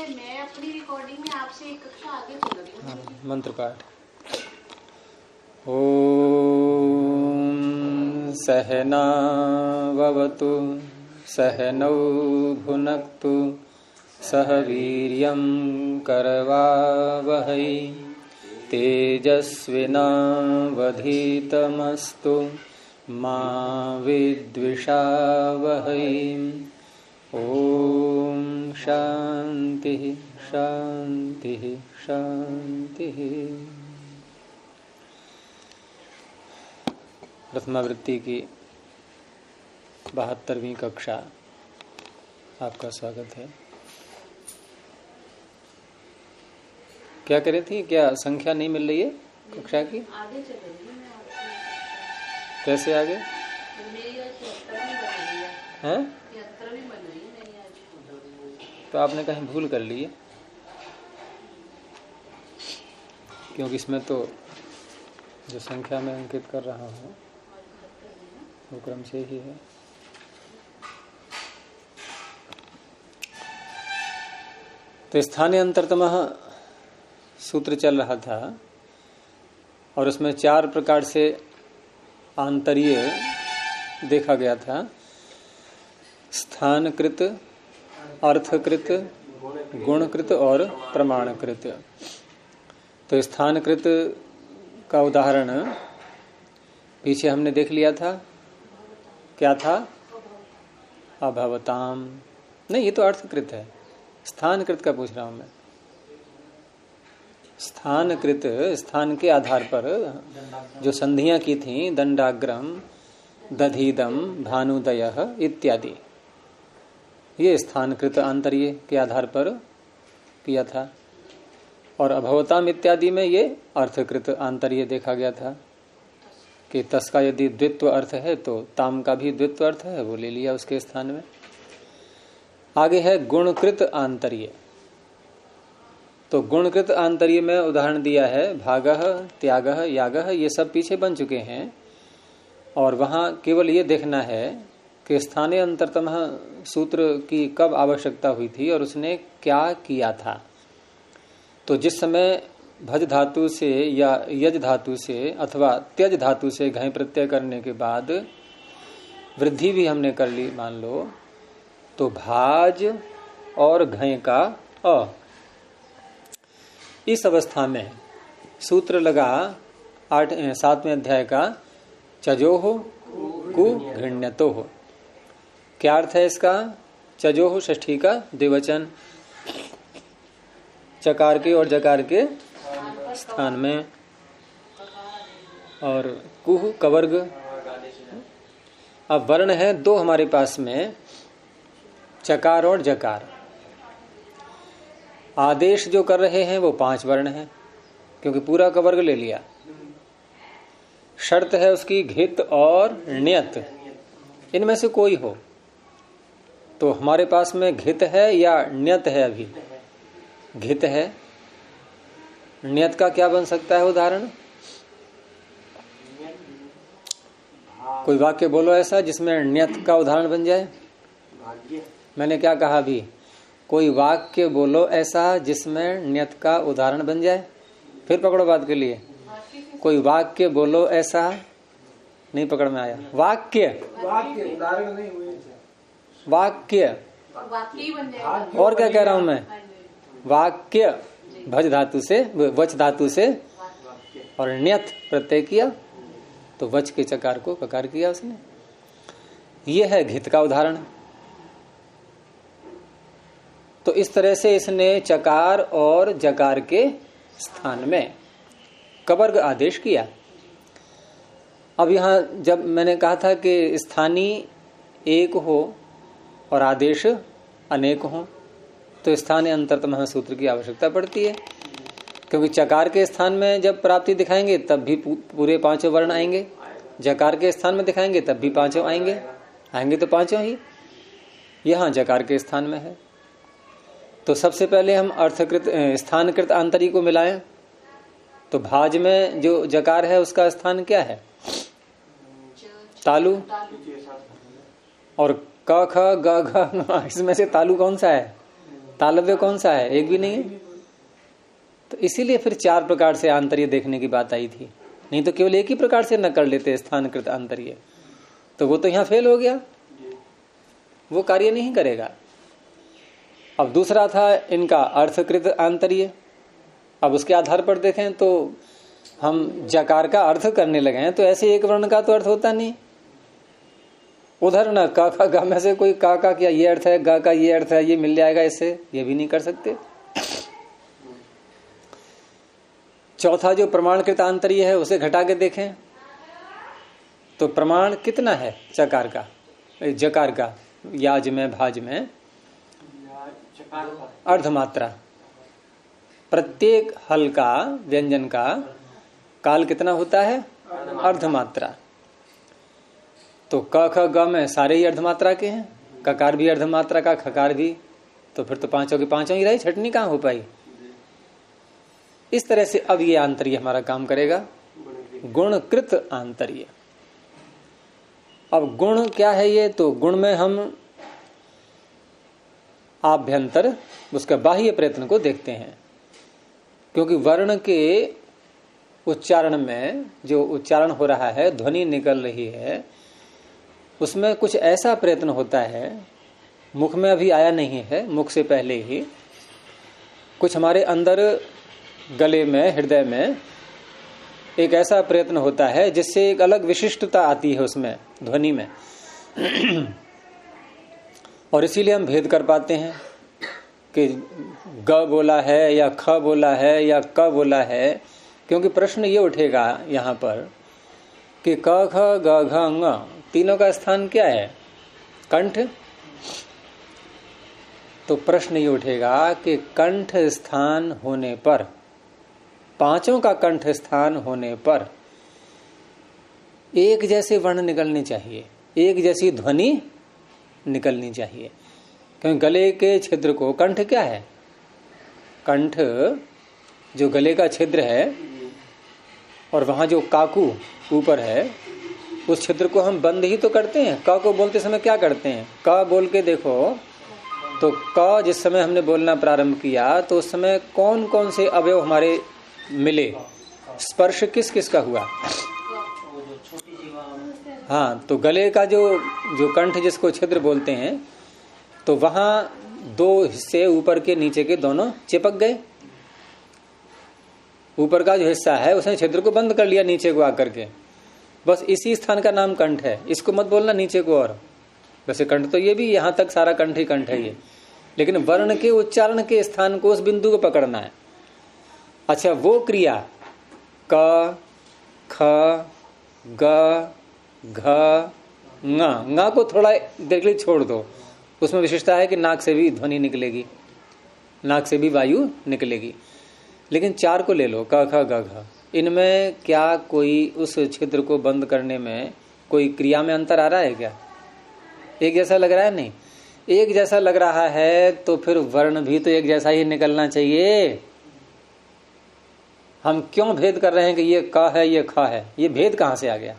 मैं अपनी रिकॉर्डिंग में आपसे एक कक्षा आगे बोल रही हूँ। मंत्र पाठ। ओम सहनाववतु सहनौ भुनक्तु सह वीर्यं करवावहै तेजस्विनावधीतमस्तु मा विद्विषावहै। ओम शांति शांति शांति। प्रथमावृत्ति की 72वीं कक्षा आपका स्वागत है। क्या कह रही थी? क्या संख्या नहीं मिल रही है कक्षा की? आगे चल रही है। कैसे आगे? मेरी आज 73 बन रही है। हैं? 73 बन रही है मेरी आज। तो आपने कहीं भूल कर ली है, क्योंकि इसमें तो जो संख्या में अंकित कर रहा हूँ वो क्रम से ही है। तो स्थानीय अंतरतमः सूत्र चल रहा था और उसमें 4 प्रकार से आंतरीय देखा गया था। स्थानकृत, अर्थकृत, गुणकृत और प्रमाणकृत। तो स्थानकृत का उदाहरण पीछे हमने देख लिया था। क्या था? अभवताम। नहीं, ये तो अर्थकृत है। स्थानकृत का पूछ रहा हूं मैं। स्थानकृत, स्थान के आधार पर जो संधियां की थी, दंडाग्रम, दधीदम, भानुदयः इत्यादि, ये स्थानकृत आंतर्य के आधार पर किया था। और अभवताम इत्यादि में ये अर्थकृत आंतर्य देखा गया था कि तस का यदि द्वित्व अर्थ है तो ताम का भी द्वित्व अर्थ है, वो ले लिया उसके स्थान में। आगे है गुणकृत आंतर्य। तो गुणकृत आंतर्य में उदाहरण दिया है भागः, त्यागः, यागः, ये सब पीछे बन चुके हैं। और वहां केवल ये देखना है कि स्थानीय अंतरतमः सूत्र की कब आवश्यकता हुई थी और उसने क्या किया था। तो जिस समय भज धातु से या यज धातु से अथवा त्यज धातु से घय प्रत्यय करने के बाद वृद्धि भी हमने कर ली मान लो, तो भाज और घय का अ, इस अवस्था में सूत्र लगा 7वें अध्याय का चजोह कु घृण्यतोह। क्या अर्थ है इसका? चजोह षष्ठी का द्विवचन, चकार के और जकार के स्थान में, और कुह कवर्ग। अब वर्ण है 2 हमारे पास में, चकार और जकार। आदेश जो कर रहे हैं वो 5 वर्ण हैं, क्योंकि पूरा कवर्ग ले लिया। शर्त है उसकी घित और ण्यत, इनमें से कोई हो। तो हमारे पास में घित है या ण्यत है? अभी घित है। ण्यत का क्या बन सकता है उदाहरण? कोई वाक्य बोलो ऐसा जिसमें ण्यत का उदाहरण बन जाए। मैंने क्या कहा अभी? कोई वाक्य बोलो ऐसा जिसमें ण्यत का उदाहरण बन जाए। फिर पकड़ो बात के लिए। कोई वाक्य बोलो ऐसा, नहीं पकड़ में आया। वाक्य, उदाहरण नहीं हुए। वाक्य वाक्य बन जाएगा। और क्या कह रहा हूं मैं? वाक्य भज धातु से, वच धातु से, और ण्यत प्रत्यय किया तो वच के चकार को ककार किया उसने। ये है घित का उदाहरण। तो इस तरह से इसने चकार और जकार के स्थान में कवर्ग आदेश किया। अब यहां जब मैंने कहा था कि स्थानीय एक हो और आदेश अनेक हो, तो स्थानीय अंतरतमः सूत्र की आवश्यकता पड़ती है, क्योंकि चकार के स्थान में जब प्राप्ति दिखाएंगे तब भी पूरे 5 वर्ण आएंगे, जकार के स्थान में दिखाएंगे तब भी 5 आएंगे तो 5 ही। यहां जकार के स्थान में है। तो सबसे पहले हम अर्थकृत स्थानकृत आंतरी को मिलाएं। तो भाज में जो जकार है उसका स्थान क्या है? तालु। और क ख ग घ, इसमें से तालु कौन सा है? तालव्य कौन सा है? एक भी नहीं है। तो इसीलिए फिर 4 प्रकार से आंतर्य देखने की बात आई थी, नहीं तो केवल एक ही प्रकार से न कर लेते स्थानकृत आंतर्य, तो वो तो यहां फेल हो गया, वो कार्य नहीं करेगा। अब दूसरा था इनका अर्थकृत आंतर्य। अब उसके आधार पर देखें तो हम जकार का अर्थ करने लगे हैं, तो ऐसे एक वर्ण का तो अर्थ होता नहीं। उधर न का का गा में से कोई का क्या ये अर्थ है, गा का ये अर्थ है, ये मिल जाएगा इससे, ये भी नहीं कर सकते। चौथा जो प्रमाणकृत आंतर्य है उसे घटा के देखें तो प्रमाण कितना है चकार का, जकार का, याज में भाज में अर्धमात्रा। प्रत्येक हल का व्यंजन का काल कितना होता है? अर्धमात्रा। तो क ख ग में सारे ही अर्धमात्रा के हैं, ककार भी अर्धमात्रा का, खकार भी, तो फिर तो पांचों के पांचों ही रही, छटनी कहां हो पाई। इस तरह से अब ये आंतर्य हमारा काम करेगा, गुणकृत आंतर्य। अब गुण क्या है ये? तो गुण में हम आभ्यंतर, उसका बाह्य प्रयत्न को देखते हैं, क्योंकि वर्ण के उच्चारण में जो उच्चारण हो रहा है, ध्वनि निकल रही है, उसमें कुछ ऐसा प्रयत्न होता है, मुख में अभी आया नहीं है, मुख से पहले ही कुछ हमारे अंदर गले में, हृदय में एक ऐसा प्रयत्न होता है जिससे एक अलग विशिष्टता आती है उसमें, ध्वनि में। और इसीलिए हम भेद कर पाते हैं कि ग बोला है या ख बोला है या क बोला है, क्योंकि प्रश्न ये उठेगा यहाँ पर कि क ख ग घ ङ तीनों का स्थान क्या है? कंठ। तो प्रश्न ये उठेगा कि कंठ स्थान होने पर, पांचों का कंठ स्थान होने पर एक जैसे वर्ण निकलने चाहिए, एक जैसी ध्वनि निकलनी चाहिए। क्योंकि गले के छिद्र को, कंठ क्या है? कंठ जो गले का छिद्र है और वहां जो काकू ऊपर है, उस छिद्र को हम बंद ही तो करते हैं। क को बोलते समय क्या करते हैं? क बोल के देखो तो क जिस समय हमने बोलना प्रारंभ किया तो उस समय कौन कौन से अवयव हमारे मिले, स्पर्श किस किस का हुआ? हाँ, तो गले का जो कंठ जिसको छिद्र बोलते हैं, तो वहां 2 हिस्से ऊपर के नीचे के दोनों चिपक गए। ऊपर का जो हिस्सा है उसने छिद्र को बंद कर लिया नीचे को आकर के, बस इसी स्थान का नाम कंठ है। इसको मत बोलना नीचे को। और वैसे कंठ तो ये भी, यहां तक सारा कंठ ही कंठ है ये, लेकिन वर्ण के उच्चारण के स्थान को, उस बिंदु को पकड़ना है। अच्छा, वो क्रिया क ख ग घ ङ को थोड़ा देर के लिए छोड़ दो, उसमें विशेषता है कि नाक से भी ध्वनि निकलेगी, नाक से भी वायु निकलेगी। लेकिन 4 को ले लो, क ख ग घ, इनमें क्या कोई उस छिद्र को बंद करने में कोई क्रिया में अंतर आ रहा है क्या? एक जैसा लग रहा है? नहीं। एक जैसा लग रहा है तो फिर वर्ण भी तो एक जैसा ही निकलना चाहिए। हम क्यों भेद कर रहे हैं कि ये क है ये ख है? ये भेद कहां से आ गया?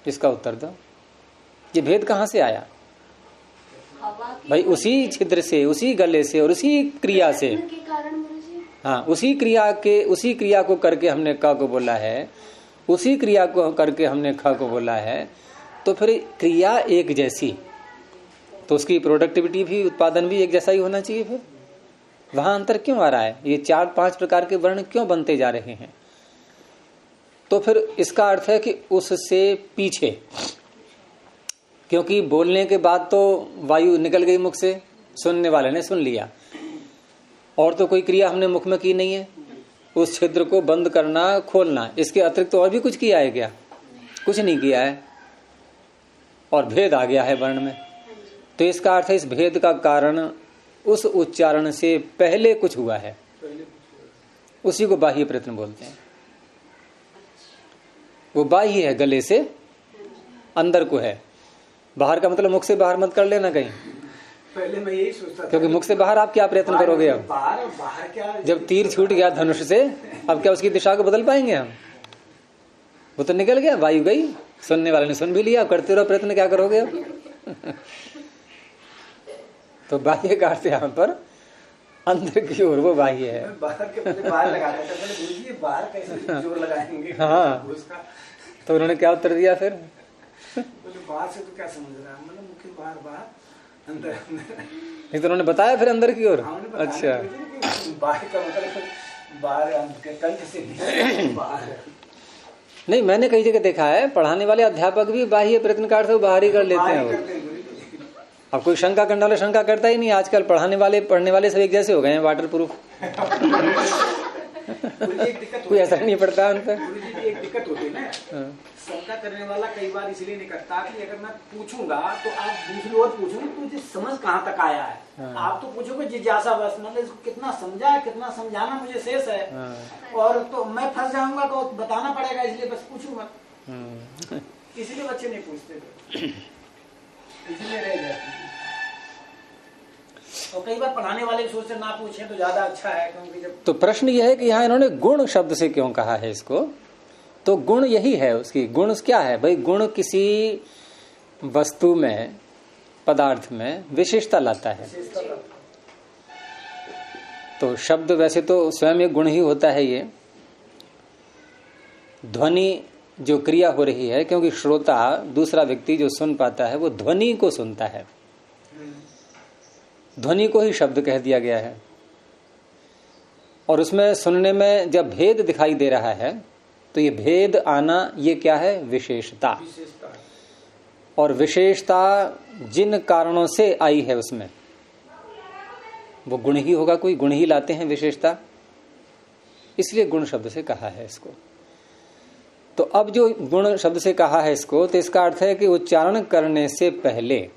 इसका उत्तर दो। ये भेद कहां से आया भाई? उसी छिद्र से, उसी गले से और उसी क्रिया से। हाँ, उसी क्रिया को करके हमने क को बोला है, उसी क्रिया को करके हमने ख को बोला है। तो फिर क्रिया एक जैसी, तो उसकी प्रोडक्टिविटी भी, उत्पादन भी एक जैसा ही होना चाहिए। फिर वहां अंतर क्यों आ रहा है? ये 4-5 प्रकार के वर्ण क्यों बनते जा रहे हैं? तो फिर इसका अर्थ है कि उससे पीछे, क्योंकि बोलने के बाद तो वायु निकल गई मुख से, सुनने वाले ने सुन लिया, और तो कोई क्रिया हमने मुख में की नहीं है। उस छिद्र को बंद करना, खोलना, इसके अतिरिक्त तो और भी कुछ किया है क्या? कुछ नहीं किया है, और भेद आ गया है वर्ण में। तो इसका अर्थ है इस भेद का कारण उस उच्चारण से पहले कुछ हुआ है, उसी को बाह्य प्रयत्न बोलते हैं। वो बाह्य है, गले से अंदर को है। बाहर का मतलब मुख से बाहर मत कर लेना कहीं। पहले मैं यही सोचता था, क्योंकि मुख से बाहर आप क्या प्रयत्न करोगे? अब बाहर क्या, जब तीर छूट गया धनुष से, अब क्या उसकी दिशा को बदल पाएंगे हम? वो तो निकल गया, वायु गई, सुनने वाले ने सुन भी लिया, करते रहो प्रयत्न, क्या करोगे अब? तो बाह्य का अर्थ यहाँ पर अंदर की ओर, वो बाह्य है। मैं बाहर के पहले बाहर लगाता था, मैंने गुरु जी ये बाहर कैसे जोर लगाएंगे? हाँ। उसका तो उन्होंने क्या उत्तर दिया फिर? बोले बाहर से तो क्या समझ रहा है? मतलब मुख्य बाहर बाहर अंदर अंदर। नहीं तो उन्होंने बताया फिर अंदर की ओर। अच्छा, बाहर का मतलब बाहर कंठ से बाहर। नहीं मैंने कई जगह देखा है पढ़ाने वाले अध्यापक भी बाह्य प्रयत्न कार से बाहर ही कर लेते हैं वो। अब कोई शंका करने वाला शंका करता ही नहीं। आजकल पढ़ाने वाले पढ़ने वाले सब एक जैसे हो गए हैं, वाटर प्रूफ। कोई असर नहीं पड़ता उन पर। गुरुजी की एक दिक्कत होती है ना, शंका करने वाला कई बार इसलिए नहीं करता कि अगर मैं पूछूंगा तो आप दूसरी ओर पूछोगे तो मुझे समझ कहाँ तक आया है। हाँ। आप तो पूछोगे जिज्ञासा बस, मतलब इसको कितना समझा है, कितना समझाना मुझे शेष है। हाँ। और तो मैं फंस जाऊंगा तो बताना पड़ेगा, इसलिए बस पूछूंगा। इसीलिए बच्चे नहीं पूछते, इसीलिए रह जाते। और कई बार पढ़ाने वाले सोचते ना पूछे तो ज्यादा अच्छा है, क्योंकि जब तो प्रश्न यह है कि यहाँ इन्होंने गुण शब्द से क्यों कहा है इसको? तो गुण यही है उसकी। गुण क्या है भाई? गुण किसी वस्तु में, पदार्थ में विशेषता लाता है। तो शब्द वैसे तो स्वयं एक गुण ही होता है। ये ध्वनि जो क्रिया हो रही है, क्योंकि श्रोता दूसरा व्यक्ति जो सुन पाता है वो ध्वनि को सुनता है, ध्वनि को ही शब्द कह दिया गया है। और उसमें सुनने में जब भेद दिखाई दे रहा है तो ये भेद आना, ये क्या है? विशेषता। और विशेषता जिन कारणों से आई है उसमें वो गुण ही होगा, कोई गुण ही लाते हैं विशेषता, इसलिए गुण शब्द से कहा है इसको। तो अब जो गुण शब्द से कहा है इसको, तो इसका अर्थ है कि उच्चारण करने से पहले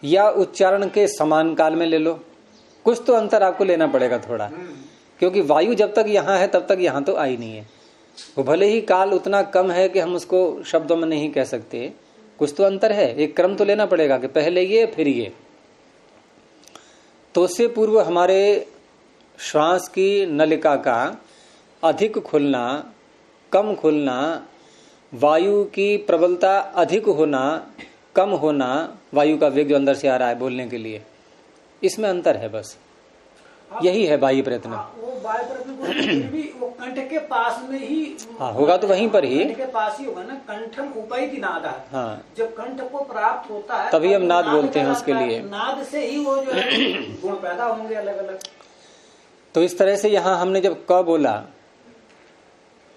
या उच्चारण के समान काल में ले लो, कुछ तो अंतर आपको लेना पड़ेगा थोड़ा, क्योंकि वायु जब तक यहाँ है तब तक यहाँ तो आई नहीं है। वो भले ही काल उतना कम है कि हम उसको शब्दों में नहीं कह सकते, कुछ तो अंतर है, एक क्रम तो लेना पड़ेगा कि पहले ये फिर ये। तो उससे पूर्व हमारे श्वास की नलिका का अधिक खुलना, कम खुलना, वायु की प्रबलता अधिक होना, कम होना, वायु का वेग जो अंदर से आ रहा है बोलने के लिए, इसमें अंतर है बस। यही है बाह्य प्रयत्न। वो बाह्य प्रयत्न भी वो कंठ के पास में ही, हाँ होगा तो वहीं पर ही, कंठ के पास ही होगा ना। कंठम उपैति नाद। हाँ, जब कंठ को प्राप्त होता है तभी हम नाद बोलते हैं उसके लिए। नाद से ही वो जो है गुण पैदा होंगे अलग अलग। तो इस तरह से यहाँ हमने जब क बोला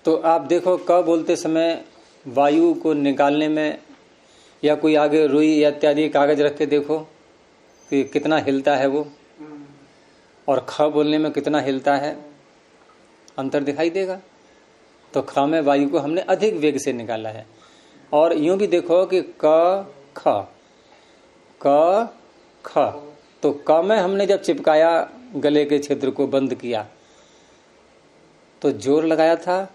तो आप देखो क बोलते समय वायु को निकालने में, या कोई आगे रुई या इत्यादि कागज रख के देखो कि कितना हिलता है वो, और ख बोलने में कितना हिलता है, अंतर दिखाई देगा। तो ख में वायु को हमने अधिक वेग से निकाला है। और यूं भी देखो कि क ख, क ख, तो क में हमने जब चिपकाया गले के क्षेत्र को बंद किया तो जोर लगाया था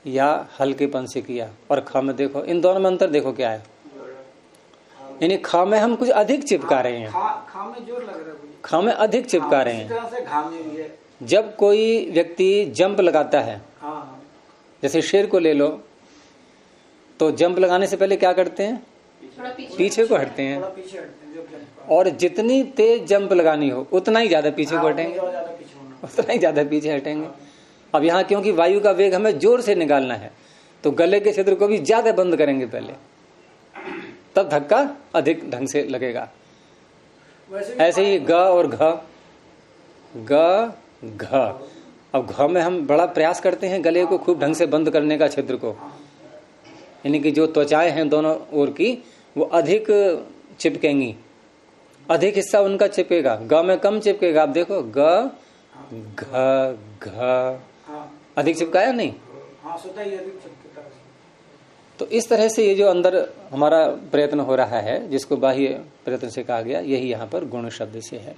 या हल्केपन से किया, और ख में देखो, इन दोनों में अंतर देखो क्या है। यानी ख में हम कुछ अधिक चिपका रहे हैं, खा में जोर लग रहा है, ख में अधिक चिपका रहे हैं। तरह से घाम में भी है। जब कोई व्यक्ति जंप लगाता है, हाँ, जैसे शेर को ले लो, तो जंप लगाने से पहले क्या करते हैं? थोड़ा पीछे को हटते हैं, थोड़ा पीछे हटते हैं जब जंप। और जितनी तेज जंप लगानी हो उतना ही ज्यादा पीछे को हटेंगे, ज्यादा पीछे होना। उतना ही ज्यादा पीछे हटेंगे। अब यहाँ क्योंकि वायु का वेग हमें जोर से निकालना है तो गले के क्षेत्र को भी ज्यादा बंद करेंगे पहले, तब धक्का अधिक ढंग से लगेगा। ऐसे ही ग और घ, ग घ। अब घ में हम बड़ा प्रयास करते हैं गले को खूब ढंग से बंद करने का, क्षेत्र को, यानी कि जो त्वचाएं हैं दोनों ओर की वो अधिक चिपकेंगी, अधिक हिस्सा उनका चिपकेगा। ग में कम चिपकेगा। आप देखो ग घ घ, अधिक चिपकाया नहीं। तो इस तरह से ये जो अंदर हमारा प्रयत्न हो रहा है, जिसको बाह्य प्रयत्न से कहा गया, यही यहाँ पर गुण शब्द से है।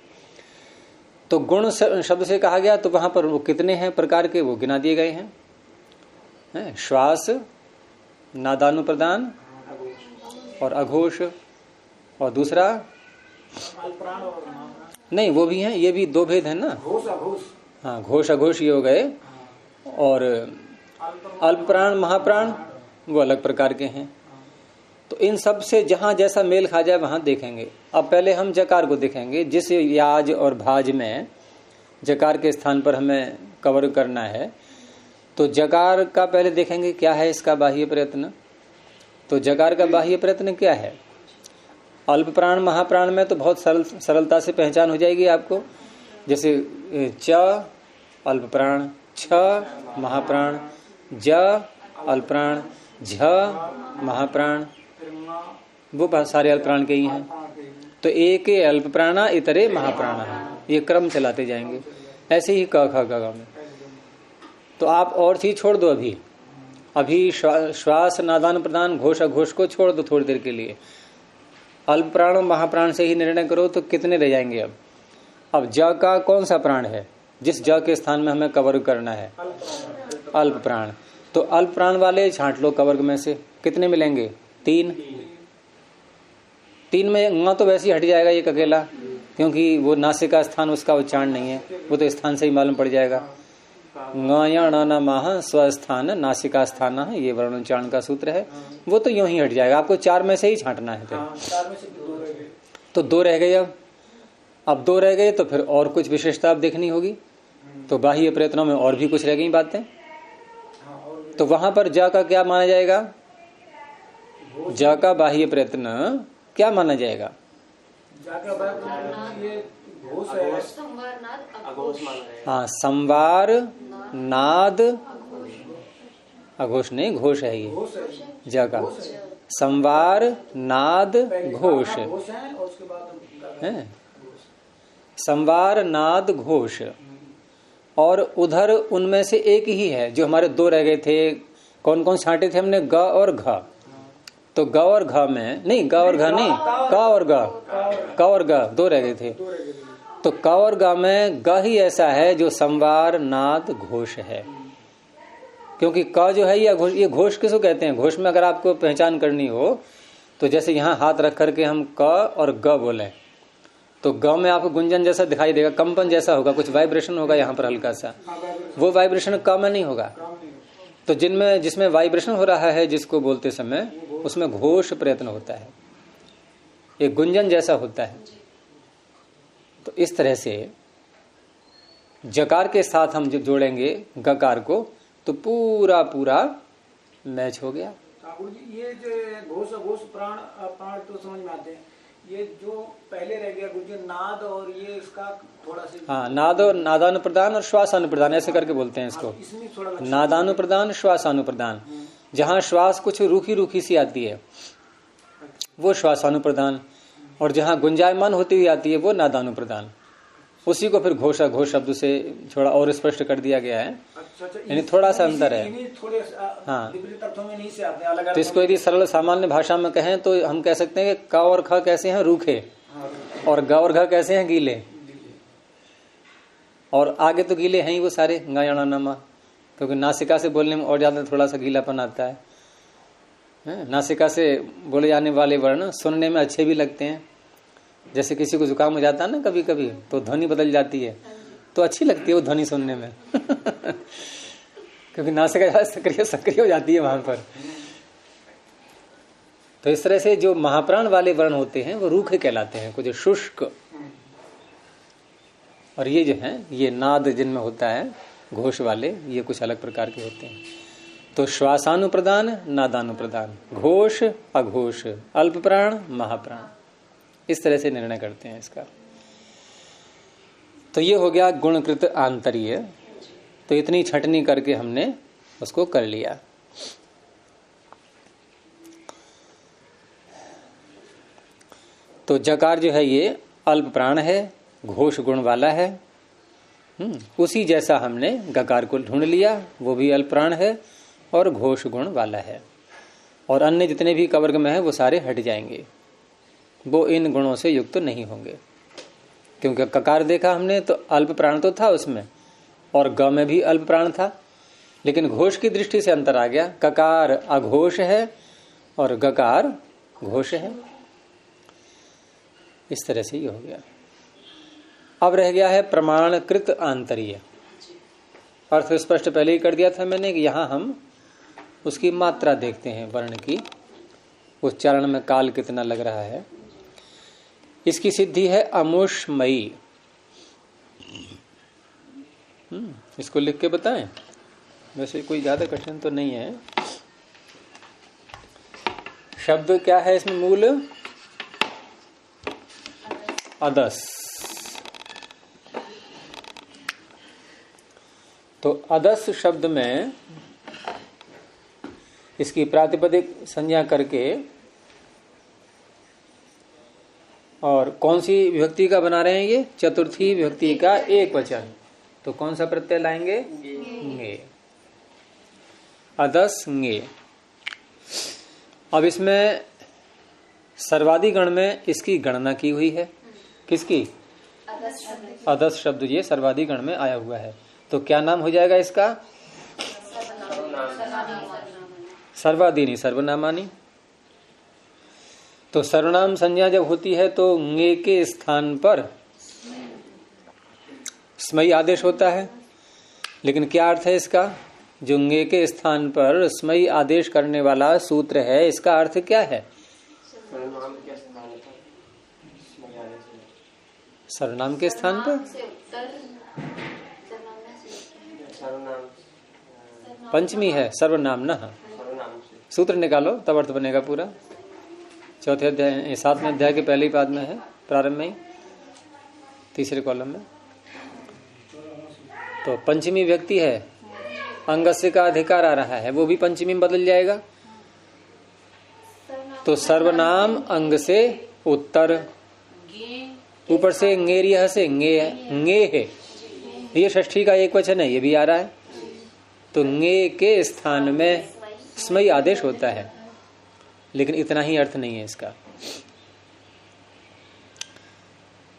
तो गुण शब्द से कहा गया तो वहां पर वो कितने हैं प्रकार के, वो गिना दिए गए हैं। श्वास, नादानुप्रदान और अघोष, और दूसरा नहीं, वो भी हैं, ये भी दो भेद है ना। हाँ, घोष अघोष ये हो गए, और अल्प प्राण महाप्राण वो अलग प्रकार के हैं। तो इन सब से जहां जैसा मेल खा जाए वहां देखेंगे। अब पहले हम जकार को देखेंगे। जिस याज और भाज में जकार के स्थान पर हमें कवर करना है, तो जकार का पहले देखेंगे क्या है इसका बाह्य प्रयत्न। तो जकार का बाह्य प्रयत्न क्या है? अल्प प्राण महाप्राण में तो बहुत सरलता से पहचान हो जाएगी आपको। जैसे च अल्प प्राण, छ महाप्राण, ज अल्प प्राण, झ महाप्राण, वो सारे अल्प प्राण के ही हैं। तो एक अल्प प्राणा इतरे महाप्राण, ये क्रम चलाते जाएंगे। ऐसे ही क ख ग में। तो आप और चीज छोड़ दो। अभी श्वास नादान प्रदान घोष अघोष को छोड़ दो थोड़ी देर के लिए। अल्प प्राण और महाप्राण से ही निर्णय करो तो कितने रह जाएंगे। अब ज का कौन सा प्राण है जिस ज के स्थान में हमें कवर करना है? अल्प प्राण। तो अल्प प्राण वाले छांट लो कवर्ग में से, कितने मिलेंगे? 3। 3 में ङ तो वैसे ही हट जाएगा एक अकेला, क्योंकि वो नासिका स्थान उसका उच्चारण नहीं है, वो तो स्थान से ही मालूम पड़ जाएगा। ङ स्वस्थान नासिका स्थान, ये वर्णोच्चारण का सूत्र है, वो तो यूं ही हट जाएगा। आपको 4 में से ही छांटना है। तो 2 रह गए। अब 2 रह गए तो फिर और कुछ विशेषता अब देखनी होगी। तो बाह्य प्रयत्नों में और भी कुछ रह गई बातें। तो वहां पर ज का क्या माना जाएगा? ज का बाह्य प्रयत्न क्या माना जाएगा? हाँ, संवार नाद अघोष नहीं, घोष है ये ज का। संवार नाद घोष है। संवार नाद घोष। और उधर उनमें से एक ही है जो हमारे 2 रह गए थे। कौन कौन छांटे थे हमने? ग और घ। तो ग और घ में नहीं, ग और घ नहीं, क और ग, क और ग 2 रह गए थे। तो क और ग में ग ही ऐसा है जो संवार नाद घोष है। क्योंकि क जो है ये घोष किसको कहते हैं? घोष में अगर आपको पहचान करनी हो तो जैसे यहाँ हाथ रख करके हम क और ग बोले तो ग में आपको गुंजन जैसा दिखाई देगा, कंपन जैसा होगा, कुछ वाइब्रेशन होगा यहाँ पर हल्का सा। वो वाइब्रेशन क में नहीं होगा। तो जिसमें वाइब्रेशन हो रहा है जिसको बोलते समय, उसमें घोष प्रयत्न होता है, एक गुंजन जैसा होता है। तो इस तरह से जकार के साथ हम जब जोड़ेंगे गकार को तो पूरा पूरा मैच हो गया। ठाकुर जी, ये जो घोष अघोष प्राण प्राण तो समझ में आते हैं, ये जो पहले रह गया गुंजन नाद और ये इसका थोड़ा सा। हाँ, नाद और नादानुप्रदान और श्वासानुप्रदान ऐसे करके बोलते हैं इसको। इसमें थोड़ा नादानुप्रदान श्वासानुप्रदान। जहाँ श्वास कुछ रूखी रूखी सी आती है वो श्वासानुप्रदान, और जहाँ गुंजायमान होती हुई आती है वो नादानुप्रदान। उसी को फिर घोष अघोष शब्द से थोड़ा और स्पष्ट कर दिया गया है। यानी थोड़ा सा अंतर है। हाँ, तो इसको यदि सरल सामान्य भाषा में कहें तो हम कह सकते हैं कि क और ख कैसे हैं? रूखे। और ग और घ कैसे हैं? गीले। और आगे तो गीले हैं ही वो सारे, गायणा नमा, क्योंकि नासिका से बोलने में और ज्यादा थोड़ा सा गीलापन आता है। नासिका से बोले जाने वाले वर्ण सुनने में अच्छे भी लगते हैं। जैसे किसी को जुकाम हो जाता है ना कभी कभी, तो ध्वनि बदल जाती है तो अच्छी लगती है वो ध्वनि सुनने में क्योंकि नासिका सक्रिय हो जाती है वहां पर। तो इस तरह से जो महाप्राण वाले वर्ण होते हैं वो रूखे कहलाते हैं, कुछ शुष्क। और ये जो है ये नाद जिनमें होता है घोष वाले, ये कुछ अलग प्रकार के होते हैं। तो श्वासानुप्रदान नादानुप्रदान, घोष अघोष, अल्प प्राण महाप्राण, इस तरह से निर्णय करते हैं इसका। तो ये हो गया गुणकृत आंतरीय। तो इतनी छटनी करके हमने उसको कर लिया। तो जकार जो है ये अल्प प्राण है, घोष गुण वाला है। उसी जैसा हमने गकार को ढूंढ लिया, वो भी अल्प प्राण है और घोष गुण वाला है। और अन्य जितने भी कवर्ग में है वो सारे हट जाएंगे, वो इन गुणों से युक्त नहीं होंगे। क्योंकि ककार देखा हमने तो अल्प प्राण तो था उसमें, और ग में भी अल्प प्राण था, लेकिन घोष की दृष्टि से अंतर आ गया। ककार अघोष है और गकार घोष है। इस तरह से ये हो गया। अब रह गया है प्रमाणकृत आंतरीय। अर्थ स्पष्ट पहले ही कर दिया था मैंने कि यहां हम उसकी मात्रा देखते हैं वर्ण की। उच्चारण में काल कितना लग रहा है। इसकी सिद्धि है अमुष्मयी। इसको लिख के बताएं, वैसे कोई ज्यादा कठिन तो नहीं है। शब्द क्या है इसमें मूल? अदस। तो अदस शब्द में इसकी प्रातिपदिक संज्ञा करके और कौन सी विभक्ति का बना रहे हैं ये? चतुर्थी विभक्ति का एक वचन। तो कौन सा प्रत्यय लाएंगे? ङे। अदस ङे। अब इसमें सर्वादि गण में इसकी गणना की हुई है। किसकी? अदस शब्द ये सर्वादि गण में आया हुआ है। तो क्या नाम हो जाएगा इसका? सर्वादीनी सर्वनामानी। तो सर्वनाम संज्ञा जब होती है तो ङे के स्थान पर स्मयी आदेश होता है। लेकिन क्या अर्थ है इसका? जो ङे के स्थान पर स्मयी आदेश करने वाला सूत्र है, इसका अर्थ क्या है? सर्वनाम के स्थान पर पंचमी है सर्वनाम न। सूत्र निकालो तब अर्थ बनेगा पूरा। चौथे अध्याय 7वें अध्याय के पहले ही पाद में है, प्रारंभ में ही, तीसरे कॉलम में। तो पंचमी व्यक्ति है, अंगस्य का अधिकार आ रहा है, वो भी पंचमी में बदल जाएगा। तो सर्वनाम अंग से उत्तर, ऊपर से ङेरियः से ङे है, ये षष्ठी का एक वचन है, ये भी आ रहा है। तो ङे के स्थान में स्मयी आदेश होता है, लेकिन इतना ही अर्थ नहीं है इसका।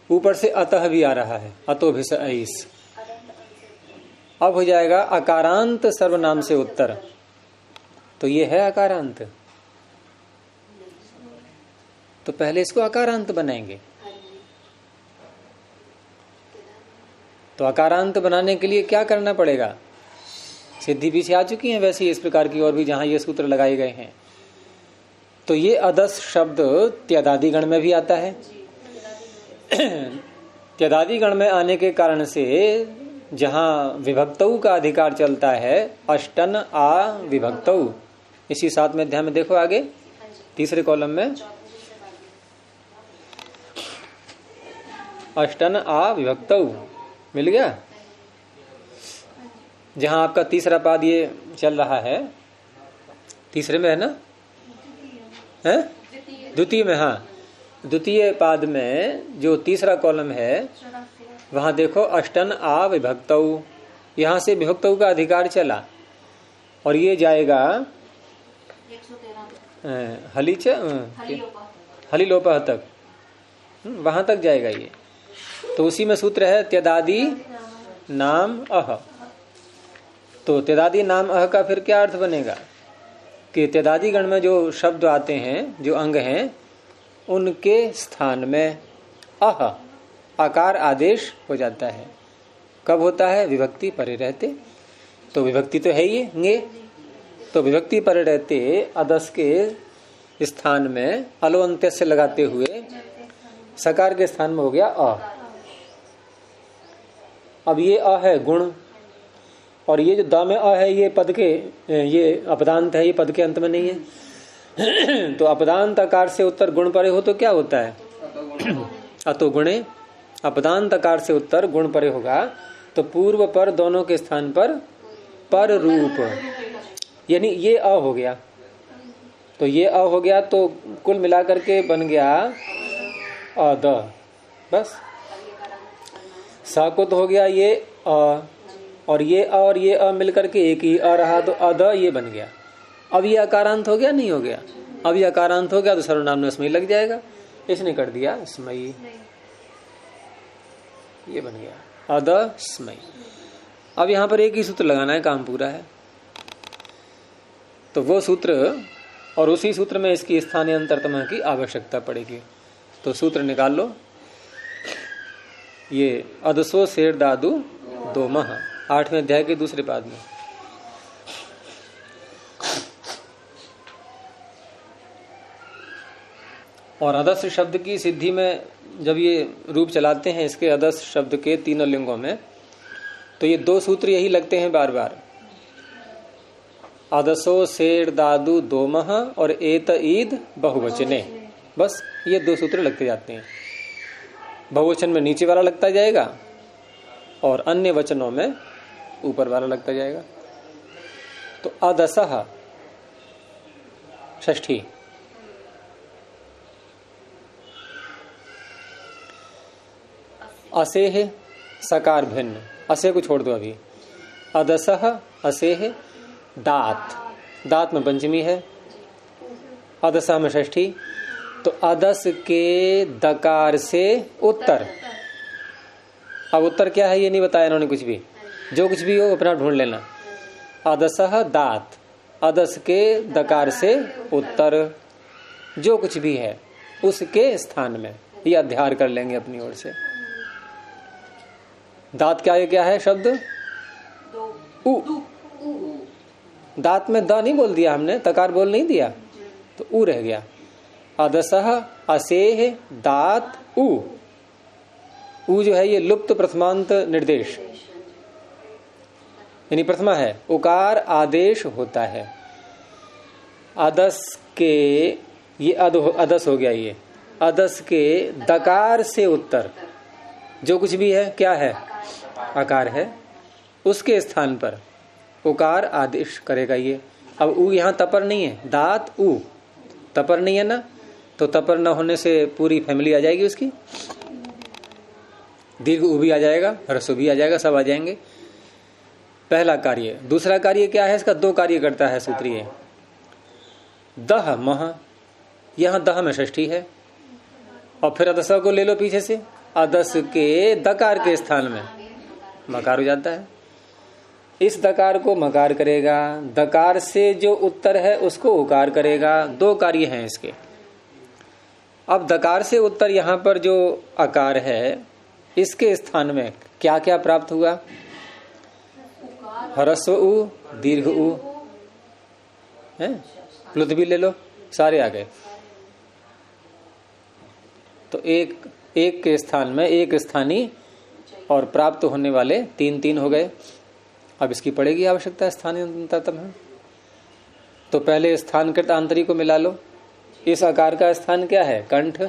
ऊपर से अतः भी आ रहा है, अतो भिस ऐस। अब हो जाएगा अकारांत सर्वनाम से उत्तर। तो ये है अकारांत, तो पहले इसको अकारांत बनाएंगे। तो अकारांत बनाने के लिए क्या करना पड़ेगा? सिद्धि पीछे आ चुकी है वैसे इस प्रकार की और भी जहां ये सूत्र लगाए गए हैं। तो ये अदस शब्द त्यदादि गण में भी आता है। त्यदादि गण में आने के कारण से जहां विभक्तऊ का अधिकार चलता है, अष्टन आ विभक्तऊ, इसी 7वें अध्याय में देखो आगे तीसरे कॉलम में, अष्टन आ विभक्तऊ मिल गया। जहां आपका तीसरा पाद ये चल रहा है, तीसरे में है ना, है द्वितीय में, हाँ द्वितीय पाद में जो तीसरा कॉलम है वहां देखो अष्टन आ विभक्तऊ, यहां से विभक्तऊ का अधिकार चला और ये जाएगा हलिलोपह तक, वहां तक जाएगा ये। तो उसी में सूत्र है त्यदादि नाम अह। तो त्यदादि नाम अह का फिर क्या अर्थ बनेगा कि त्यदादि गण में जो शब्द आते हैं, जो अंग हैं, उनके स्थान में अह आकार आदेश हो जाता है। कब होता है? विभक्ति परे रहते। तो विभक्ति तो है ही ङे, तो विभक्ति परे रहते अदस के स्थान में अलो अंत्य से लगाते हुए सकार के स्थान में हो गया अ। अब ये अ है गुण, और ये जो द में अ है ये पद के, ये अपदांत है, ये पद के अंत में नहीं है। तो अपदांत आकार से उत्तर गुण परे हो तो क्या होता है? अतो गुणे। अपदांत आकार से उत्तर गुण परे होगा तो पूर्व पर दोनों के स्थान पर रूप, यानी ये अ हो गया। तो ये अ हो गया तो कुल मिलाकर के बन गया अद, बस। सा को तो हो गया ये अ, और ये अ और ये अ मिलकर के एक ही अ रहा, तो अद ये बन गया। अब ये अकारांत हो गया, नहीं हो गया? अब ये अकारांत हो गया तो सर्वनाम में स्मयी लग जाएगा, इसने कर दिया स्मयी, ये बन गया अद स्मयी। अब यहां पर एक ही सूत्र लगाना है, काम पूरा है। तो वो सूत्र और उसी सूत्र में इसकी स्थानीय अंतरतम की आवश्यकता पड़ेगी। तो सूत्र निकाल लो, ये अदसो शेर दादू दो मह, 8वें अध्याय के दूसरे पाद में। और अदस्य शब्द की सिद्धि में जब ये रूप चलाते हैं इसके अदस्य शब्द के तीनों लिंगों में, तो ये दो सूत्र यही लगते हैं बार बार, अदसो शेर दादू दोमह और एत ईद बहुवचने। बस ये दो सूत्र लगते जाते हैं। बहुवचन में नीचे वाला लगता जाएगा और अन्य वचनों में ऊपर वाला लगता जाएगा। तो अदसह षष्ठी, असेह सकार भिन्न, असे को छोड़ दो अभी। अदसह असेह दात, दात में पंचमी है, अदसह में षष्ठी। तो अदस के दकार से उत्तर, अब उत्तर क्या है ये नहीं बताया इन्होंने कुछ भी, जो कुछ भी हो अपना ढूंढ लेना। अदसह दात, अदस के दकार से उत्तर जो कुछ भी है उसके स्थान में, ये अध्यार कर लेंगे अपनी ओर से। दात क्या है शब्द? उ। दात में द नहीं बोल दिया हमने, तकार बोल नहीं दिया, तो उ रह गया। अदसह असेह दात उ। उ जो है ये लुप्त प्रथमांत निर्देश, यानी प्रथमा है, उकार आदेश होता है। अदस के, ये अदस हो गया, ये अदस के दकार से उत्तर जो कुछ भी है क्या है? आकार है, उसके स्थान पर उकार आदेश करेगा ये। अब उ यहाँ तपर नहीं है, दात उ तपर नहीं है ना, तो तपर न होने से पूरी फैमिली आ जाएगी उसकी, दीर्घ उ भी आ जाएगा, ह्रस्व भी आ जाएगा, सब आ जाएंगे। पहला कार्य। दूसरा कार्य क्या है इसका? दो कार्य करता है सूत्रीय। दह मह, यहां दह में षष्ठी है, और फिर अदस को ले लो पीछे से, अदस के दकार के स्थान में मकार हो जाता है। इस दकार को मकार करेगा, दकार से जो उत्तर है उसको उकार करेगा। दो कार्य हैं इसके। अब दकार से उत्तर यहां पर जो आकार है इसके स्थान में क्या क्या प्राप्त हुआ? ह्रस्व उ, दीर्घ उ है, प्लुत भी ले लो, सारे आ गए। तो एक के स्थान में एक स्थानीय और प्राप्त होने वाले तीन तीन हो गए। अब इसकी पड़ेगी आवश्यकता स्थानीय अंतरतम है, तो पहले स्थानकृत आंतरिक को मिला लो। इस आकार का स्थान क्या है? कंठ।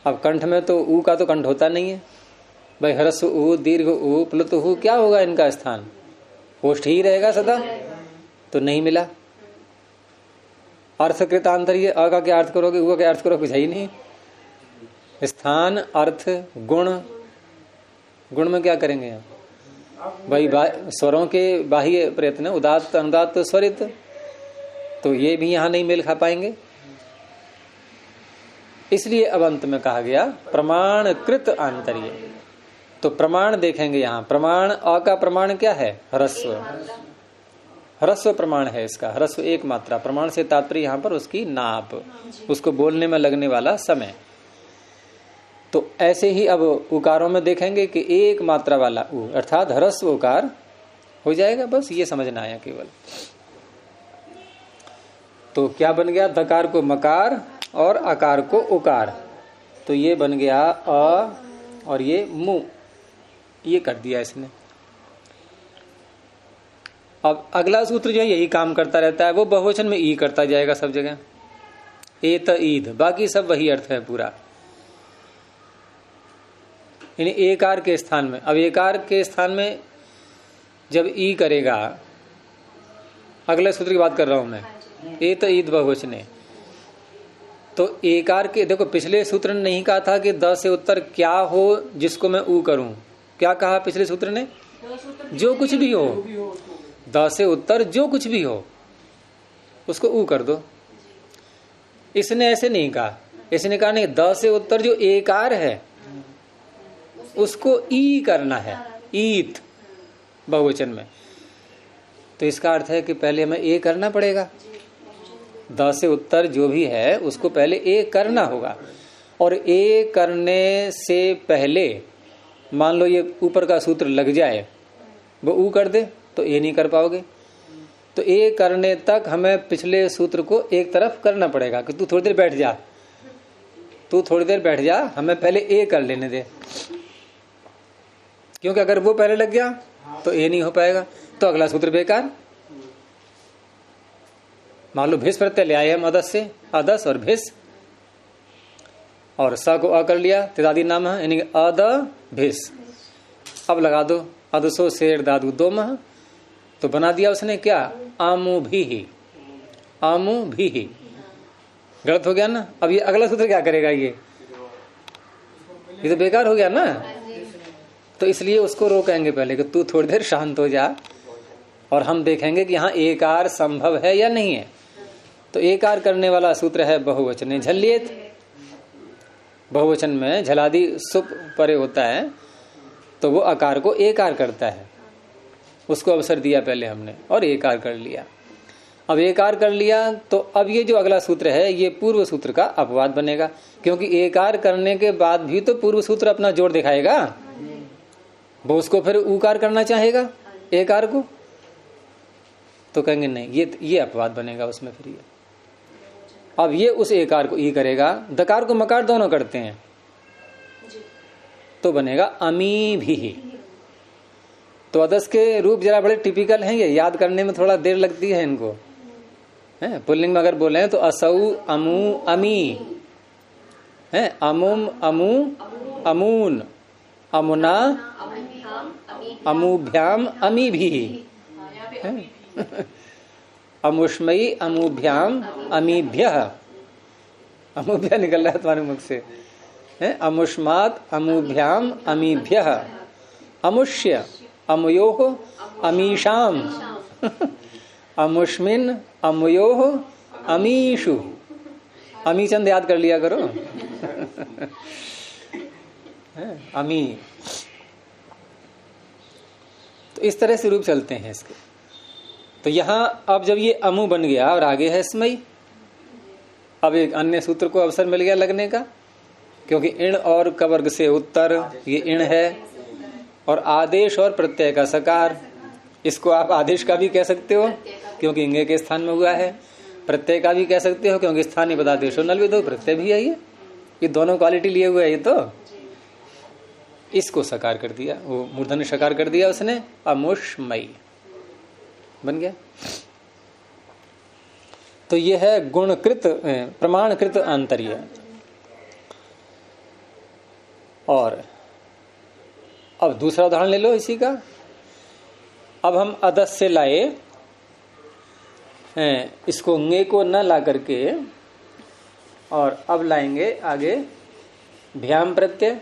अब कंठ में तो ऊ का तो कंठ होता नहीं है भाई, ह्रस्व ऊ, दीर्घ ऊ, प्लुत ऊ, क्या होगा इनका स्थान? ओष्ठ ही रहेगा सदा, तो नहीं मिला। अर्थकृत आंतरिक, अ का क्या अर्थ करोगे, ऊ का क्या अर्थ करोगे? कुछ है ही नहीं। स्थान, अर्थ, गुण। गुण में क्या करेंगे यहाँ भाई? स्वरों के बाह्य प्रयत्न, उदात्त अनुदात्त स्वरित, तो ये भी यहाँ नहीं मेल खा पाएंगे। इसलिए अब अंत में कहा गया प्रमाणकृत आंतर्य। तो प्रमाण देखेंगे यहाँ। प्रमाण, अ का प्रमाण क्या है? ह्रस्व। ह्रस्व प्रमाण है इसका, ह्रस्व एक मात्रा। प्रमाण से तात्पर्य यहाँ पर उसकी नाप, उसको बोलने में लगने वाला समय। तो ऐसे ही अब उकारों में देखेंगे कि एक मात्रा वाला उ अर्थात ह्रस्व उकार हो जाएगा। बस ये समझना है केवल। तो क्या बन गया? दकार को मकार और आकार को उकार। तो ये बन गया अ और ये मु, ये कर दिया इसने। अब अगला सूत्र जो है यही काम करता रहता है, वो बहुवचन में ई करता जाएगा सब जगह। एत ईद, बाकी सब वही अर्थ है पूरा, यानी एकार के स्थान में। अब एकार के स्थान में जब ई करेगा, अगले सूत्र की बात कर रहा हूं मैं, एत ईद बहुवचने, तो एकार के, देखो पिछले सूत्र ने नहीं कहा था कि द से उत्तर क्या हो जिसको मैं ऊ करूं। क्या कहा पिछले सूत्र ने? जो कुछ भी हो, द से उत्तर जो कुछ भी हो उसको ऊ कर दो। इसने ऐसे नहीं कहा, इसने कहा नहीं, द से उत्तर जो एकार है उसको ई करना है, ईत बहुवचन में। तो इसका अर्थ है कि पहले हमें ए करना पड़ेगा। द से उत्तर जो भी है उसको पहले ए करना होगा, और ए करने से पहले मान लो ये ऊपर का सूत्र लग जाए, वो ऊ कर दे तो ए नहीं कर पाओगे। तो ए करने तक हमें पिछले सूत्र को एक तरफ करना पड़ेगा कि तू थोड़ी देर बैठ जा, तू थोड़ी देर बैठ जा, हमें पहले ए कर लेने दे, क्योंकि अगर वो पहले लग गया तो ए नहीं हो पाएगा, तो अगला सूत्र बेकार। मान लो भिस प्रत्यय ले आए हम अदस से, अदस और भिस, और स को अ कर लिया, तेदादी नाम है, यानी अद भिस। अब लगा दो अदसो शेर दादू दो मह, तो बना दिया उसने क्या, आमू भी ही, आमू भी ही। गलत हो गया ना। अब ये अगला सूत्र क्या करेगा, ये तो बेकार हो गया ना। तो इसलिए उसको रोकेंगे पहले कि तू थोड़ी देर शांत हो जा, और हम देखेंगे कि यहाँ एकार संभव है या नहीं है। तो एकार करने वाला सूत्र है बहुवचने झल्येत। बहुवचन में झलादि सुप परे होता है, तो वो आकार को एकार करता है, उसको अवसर दिया पहले हमने, और एकार कर लिया। अब एकार कर लिया तो अब ये जो अगला सूत्र है ये पूर्व सूत्र का अपवाद बनेगा, क्योंकि एकार करने के बाद भी तो पूर्व सूत्र अपना जोर दिखाएगा, वो उसको फिर उकार करना चाहेगा एकार को, तो कहेंगे नहीं, ये अपवाद बनेगा उसमें। फिर ये अब ये उस एकार को ई करेगा, दकार को मकार दोनों करते हैं, तो बनेगा अमी भी। तो अदस के रूप जरा बड़े टिपिकल हैं, ये याद करने में थोड़ा देर लगती है इनको, है पुल्लिंग में अगर बोले तो असौ अमू अमी है, अमुम अमू अमून, अमुना अमुभ्याम अमी भी, अमुष्मयी अमुभ्याम अमीभ्यः, अमुभ्य निकल रहा है तुम्हारे मुख से, है अमुष्मात अमुभ्याम अमीभ्यः, अमुष्य अमुयोः अमीशाम, अमुष्मिन अमुयोः अमीषु। अमीचंद याद कर लिया करो अमी। तो इस तरह से रूप चलते हैं इसके। तो यहां अब जब ये अमु बन गया और आगे है स्मयी, अब एक अन्य सूत्र को अवसर मिल गया लगने का, क्योंकि इण और कवर्ग से उत्तर ये इण है, और आदेश और प्रत्यय का सकार, इसको आप आदेश का भी कह सकते हो क्योंकि इंगे के स्थान में हुआ है, प्रत्यय का भी कह सकते हो क्योंकि स्थानीय पदादेशो नल विदो प्रत्यय भी है, ये दोनों क्वालिटी लिए हुए है। ये तो इसको सकार कर दिया, वो मूर्धन्य सकार कर दिया उसने, अमुष्मयी बन गया। तो ये है गुणकृत प्रमाणकृत आंतर्य। और अब दूसरा उदाहरण ले लो इसी का। अब हम अदस से लाए, इसको ंगे को न ला करके, और अब लाएंगे आगे भ्याम प्रत्यय,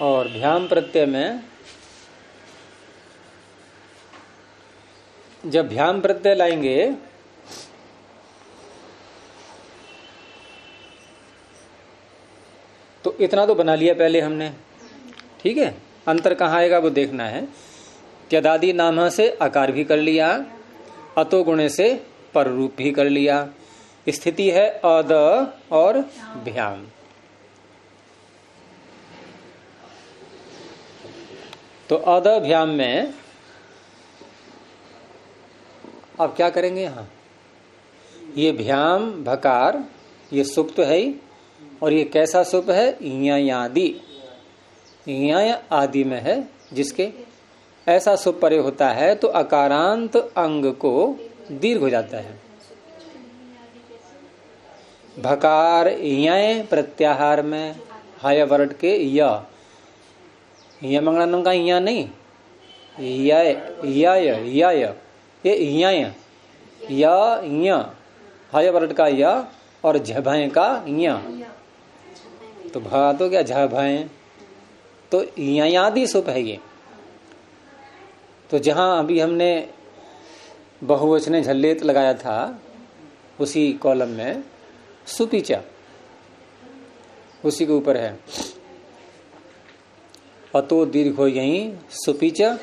और भ्याम प्रत्यय में जब भ्याम प्रत्यय लाएंगे तो इतना तो बना लिया पहले हमने, ठीक है। अंतर कहाँ आएगा वो देखना है। त्यदादि नाम से आकार भी कर लिया, अतो गुणे से पर रूप भी कर लिया। स्थिति है अद और भ्याम। तो अद भ्याम में अब क्या करेंगे, यहां ये भ्याम भकार ये सुप तो है ही, और ये कैसा सुप है, यादी, या आदि में है, जिसके ऐसा सुप परे होता है तो अकारांत अंग को दीर्घ हो जाता है। भकार यय प्रत्याहार में हाय वर्ड के य मंगलानम का या नहीं, यय ये य हाय वर्ड का य और झभय का य, तो भा तो क्या झभय, तो यादी सुप है ये। तो जहां अभी हमने बहुवचने झल्लेत लगाया था उसी कॉलम में सुपीचा उसी के ऊपर है, अतो दीर्घ हो यही सुपीचा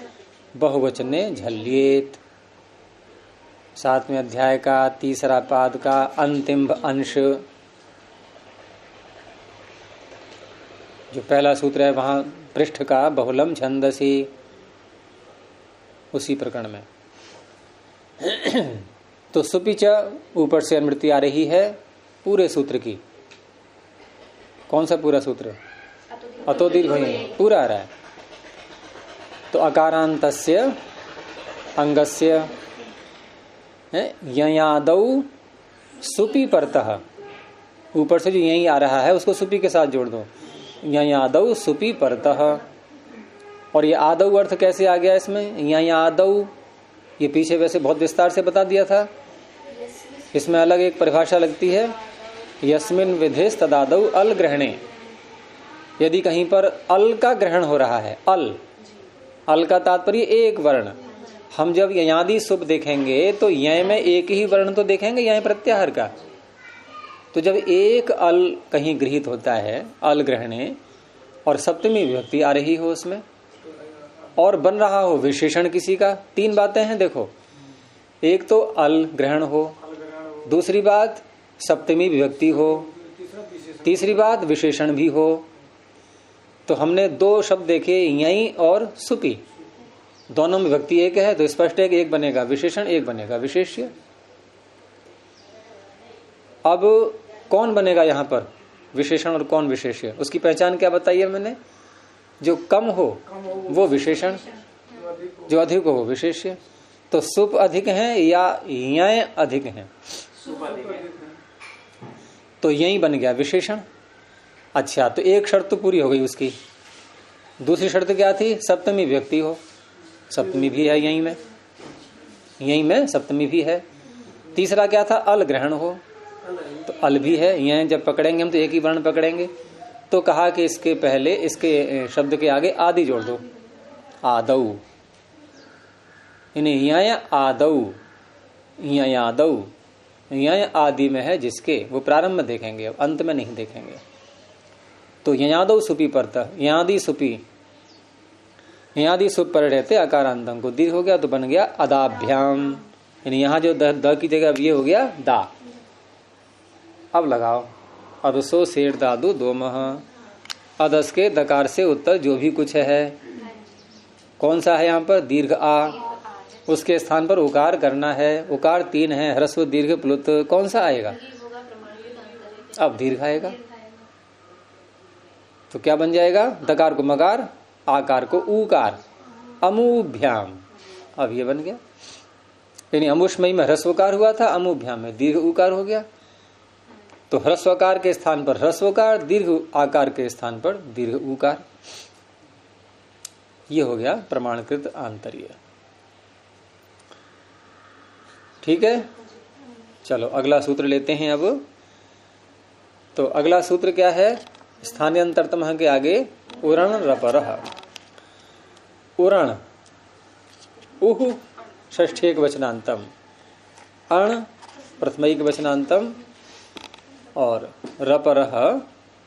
बहुवचने झल्लेत। 7वें अध्याय का 3रा पाद का अंतिम अंश, जो पहला सूत्र है वहां पृष्ठ का बहुलम छंदसी, उसी प्रकरण में। तो सुपीच ऊपर से अनुवृत्ति आ रही है पूरे सूत्र की, कौन सा पूरा सूत्र? अतो दीर्घ पूरा आ रहा है। तो अकारांतस्य अंगस्य ययादौ सुपी परतः, ऊपर से जो यही आ रहा है उसको सुपी के साथ जोड़ दो, ययादौ सुपी परतः। और ये आदौ अर्थ कैसे आ गया इसमें? ययादौ, ये पीछे वैसे बहुत विस्तार से बता दिया था, इसमें अलग एक परिभाषा लगती है, यस्मिन विधेस तदादौ अल ग्रहणे। यदि कहीं पर अल का ग्रहण हो रहा है, अल का तात्पर्य एक वर्ण, हम जब ययादि सुप देखेंगे तो यय में एक ही वर्ण तो देखेंगे, यय प्रत्याहार का। तो जब एक अल कहीं गृहीत होता है, अल ग्रहणे, और सप्तमी विभक्ति आ रही हो उसमें, और बन रहा हो विशेषण किसी का, तीन बातें हैं देखो। एक तो अल ग्रहण हो, दूसरी बात सप्तमी विभक्ति हो, तीसरी बात विशेषण भी हो। तो हमने दो शब्द देखे, यई और सुपी, दोनों में विभक्ति एक है, तो स्पष्ट है कि एक बनेगा विशेषण, एक बनेगा विशेष्य। अब कौन बनेगा यहाँ पर विशेषण और कौन विशेष्य? उसकी पहचान क्या बताई है मैंने? जो कम हो वो विशेषण, जो अधिक हो वो विशेष्य। तो सुप अधिक है या यय अधिक है? तो यही बन गया विशेषण। अच्छा, तो एक शर्त तो पूरी हो गई उसकी। दूसरी शर्त क्या थी? सप्तमी विभक्ति हो, सप्तमी भी है यहीं में सप्तमी भी है। तीसरा क्या था? अल ग्रहण हो, तो अल भी है। यह जब पकड़ेंगे हम तो एक ही वर्ण पकड़ेंगे। तो कहा कि इसके पहले, इसके शब्द के आगे आदि जोड़ दो, आदौ, इन्हें यय आदौ, यय आदौ, यय आदि में है जिसके, वो प्रारंभ में देखेंगे, अब अंत में नहीं देखेंगे। तो ययादौ सुपी परतः, ययादि सुपी, ययादि सुप पर रहते अकारांतम को दीर्घ हो गया तो बन गया अदाभ्याम। यानी यहाँ जो द की जगह अब ये हो गया दा। अब लगाओ अदसो शेर दादू दो मह, अदस के दकार से उत्तर जो भी कुछ है, कौन सा है यहाँ पर? दीर्घ आ, उसके स्थान पर उकार करना है। उकार तीन है, ह्रस्व दीर्घ प्लुत, कौन सा आएगा? अब दीर्घ आएगा। तो क्या बन जाएगा? दकार को मकार, आकार को ऊकार, अमुभ्याम। अब ये बन गया, यानी अमुष्मयी में ह्रस्वकार हुआ था, अमुभ्याम में दीर्घ उकार हो गया। तो ह्रस्वकार के स्थान पर ह्रस्वकार, दीर्घ आकार के स्थान पर दीर्घ उकार। ये हो गया प्रमाणकृत आंतर्य। ठीक है, चलो अगला सूत्र लेते हैं अब। तो अगला सूत्र क्या है? स्थानीय अंतरतम के आगे उरण रपरः। उरण, उहु षष्ठीक वचनांतम, अण प्रथमैक वचनांतम, और रपरः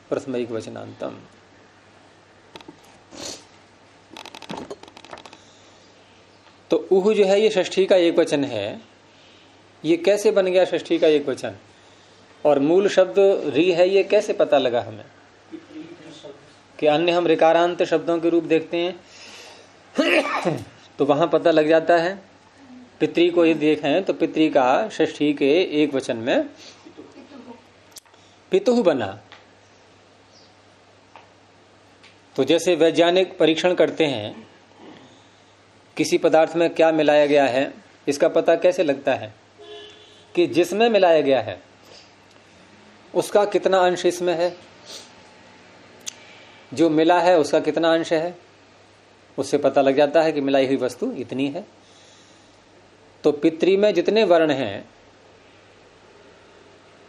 प्रथमैक वचनांतम। तो उहु जो है ये षष्ठी का एक वचन है। ये कैसे बन गया षष्ठी का एक वचन? और मूल शब्द री है, ये कैसे पता लगा हमें? कि अन्य हम ऋकारांत शब्दों के रूप देखते हैं तो वहां पता लग जाता है। पितृ को ये देखें तो पितृ का षष्ठी के एक वचन में पितुः बना। तो जैसे वैज्ञानिक परीक्षण करते हैं किसी पदार्थ में क्या मिलाया गया है, इसका पता कैसे लगता है? कि जिसमें मिलाया गया है उसका कितना अंश इसमें है, जो मिला है उसका कितना अंश है, उससे पता लग जाता है कि मिलाई हुई वस्तु इतनी है। तो पितृ में जितने वर्ण हैं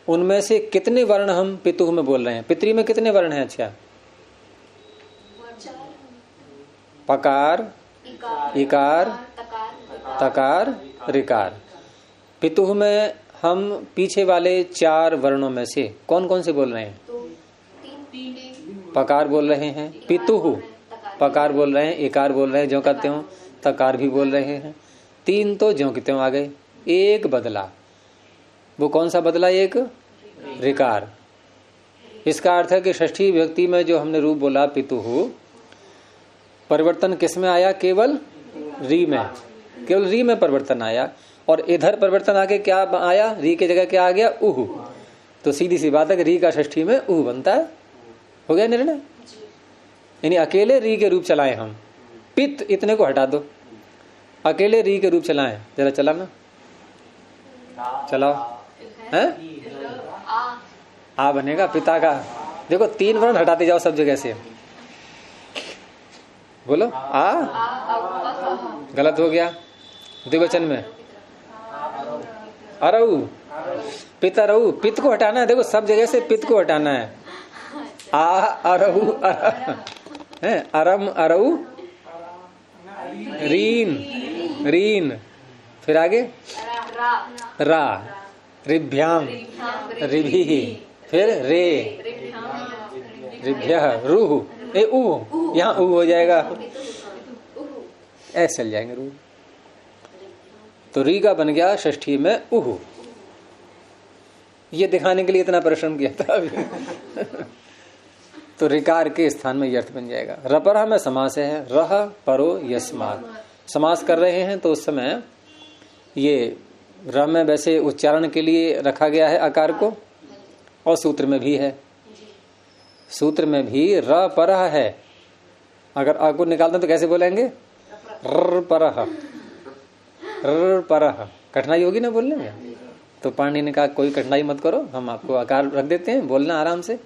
उनमें से कितने वर्ण हम पितुः में बोल रहे हैं? पितृ में कितने वर्ण हैं? अच्छा, पकार, इकार, तकार, ऋकार। पितुः में हम पीछे वाले चार वर्णों में से कौन कौन से बोल रहे हैं? पकार बोल रहे हैं, पितुः पकार बोल रहे हैं, इकार बोल रहे हैं ज्यों का त्यों, तकार भी बोल रहे हैं। तीन तो ज्यों के त्यों आ गए, एक बदला। वो कौन सा बदला? एक ऋकार। इसका अर्थ है कि षष्ठी विभक्ति में जो हमने रूप बोला पितुः, परिवर्तन किस में आया? केवल री में, केवल री में परिवर्तन आया। और इधर परिवर्तन आके क्या आया? री की जगह क्या आ गया? उहु। तो सीधी सी बात है कि री का षष्ठी में उहु बनता है। हो गया निर्णय। यानी अकेले री के रूप चलाएं हम, पित्त इतने को हटा दो, अकेले री के रूप चलाएं, जरा चलाना, चलाओ हैं। आ बनेगा पिता का। देखो 3 वर्ण हटाते जाओ सब जगह से, बोलो आ। गलत हो गया द्विवचन में, अरऊ, पिता रहू, पित्त को हटाना है। देखो सब जगह से पित्त को हटाना है। आ अरऊ है, अरम अरऊ, रीन रीन, फिर आगे रा, रिभ्याम रिभि, फिर रे, रिभ्यः रूह, ए ऊ, यहाँ ऊ हो जाएगा, ऐसे चल जाएंगे रूह। तो री का बन गया षष्ठी में उहु। ये दिखाने के लिए इतना परिश्रम किया था अभी। तो रिकार के स्थान में ये अर्थ बन जाएगा। रपरह में समास है, रह परो यस्मात्। समास कर रहे हैं तो उस समय ये र में वैसे उच्चारण के लिए रखा गया है आकार को, और सूत्र में भी है। सूत्र में भी र परह है। अगर आ को निकालते तो कैसे बोलेंगे? र परह, र परह। कठिनाई होगी ना बोलने में, तो पाणिनि ने कहा कोई कठिनाई मत करो, हम आपको आकार रख देते हैं, बोलना आराम से।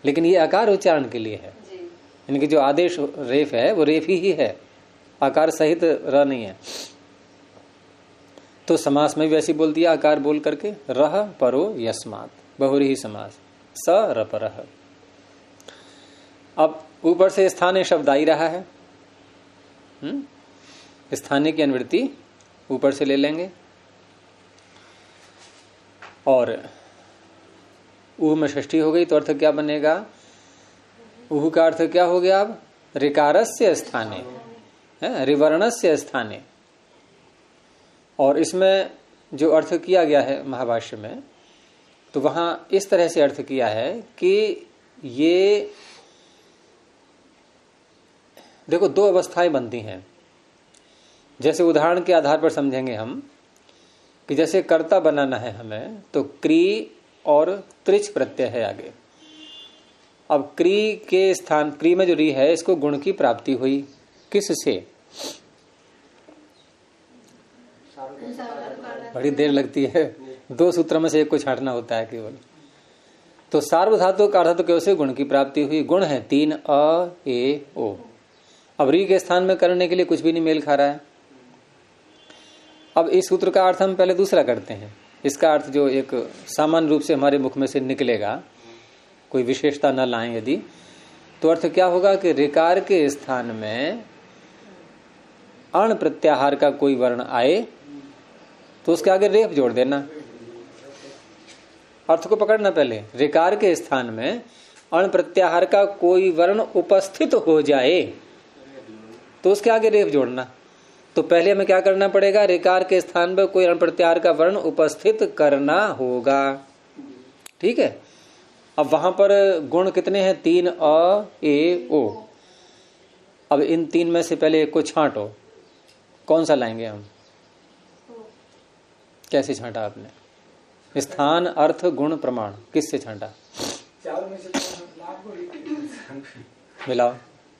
लेकिन ये आकार उच्चारण के लिए है, इनकी जो आदेश रेफ है वो रेफ ही है, आकार सहित र नहीं है। तो समास में भी वैसे बोल दिया आकार बोल करके, रह परो यस्मात्, बहुरी समास, स रपरः। अब ऊपर से स्थानीय शब्द आ ही रहा है, स्थानीय की अनुवृत्ति ऊपर से ले लेंगे। और ऊह में षष्ठी हो गई तो अर्थ क्या बनेगा? ऊह का अर्थ क्या हो गया? अब ऋकारस्य स्थाने, रिवर्णस्य स्थाने। और इसमें जो अर्थ किया गया है महाभाष्य में, तो वहां इस तरह से अर्थ किया है कि ये देखो 2 अवस्थाएं बनती हैं। जैसे उदाहरण के आधार पर समझेंगे हम कि जैसे कर्ता बनाना है हमें, तो क्री और त्रिच प्रत्यय है आगे। अब क्री के स्थान, क्री में जो री है, इसको गुण की प्राप्ति हुई किससे? बड़ी देर लगती है, 2 सूत्र में से एक को छांटना होता है केवल। तो सार्वधातु का अर्थ तो कैसे गुण की प्राप्ति हुई? गुण है 3 अ ए ओ। अब री के स्थान में करने के लिए कुछ भी नहीं मेल खा रहा है। अब इस सूत्र का अर्थ हम पहले दूसरा करते हैं। इसका अर्थ जो एक सामान्य रूप से हमारे मुख में से निकलेगा, कोई विशेषता न लाएं यदि, तो अर्थ क्या होगा कि ऋकार के स्थान में अण प्रत्याहार का कोई वर्ण आए तो उसके आगे रेफ जोड़ देना। अर्थ को पकड़ना पहले, ऋकार के स्थान में अण प्रत्याहार का कोई वर्ण उपस्थित हो जाए तो उसके आगे रेफ जोड़ना। तो पहले हमें क्या करना पड़ेगा? ऋकार के स्थान पर कोई अण प्रत्याहार का वर्ण उपस्थित करना होगा, ठीक है। अब वहां पर गुण कितने हैं? 3 अ ए ओ। अब इन 3 में से पहले एक को छांटो, कौन सा लाएंगे हम? कैसे छांटा आपने? स्थान, अर्थ, गुण, प्रमाण, किससे छांटा? मिलाओ।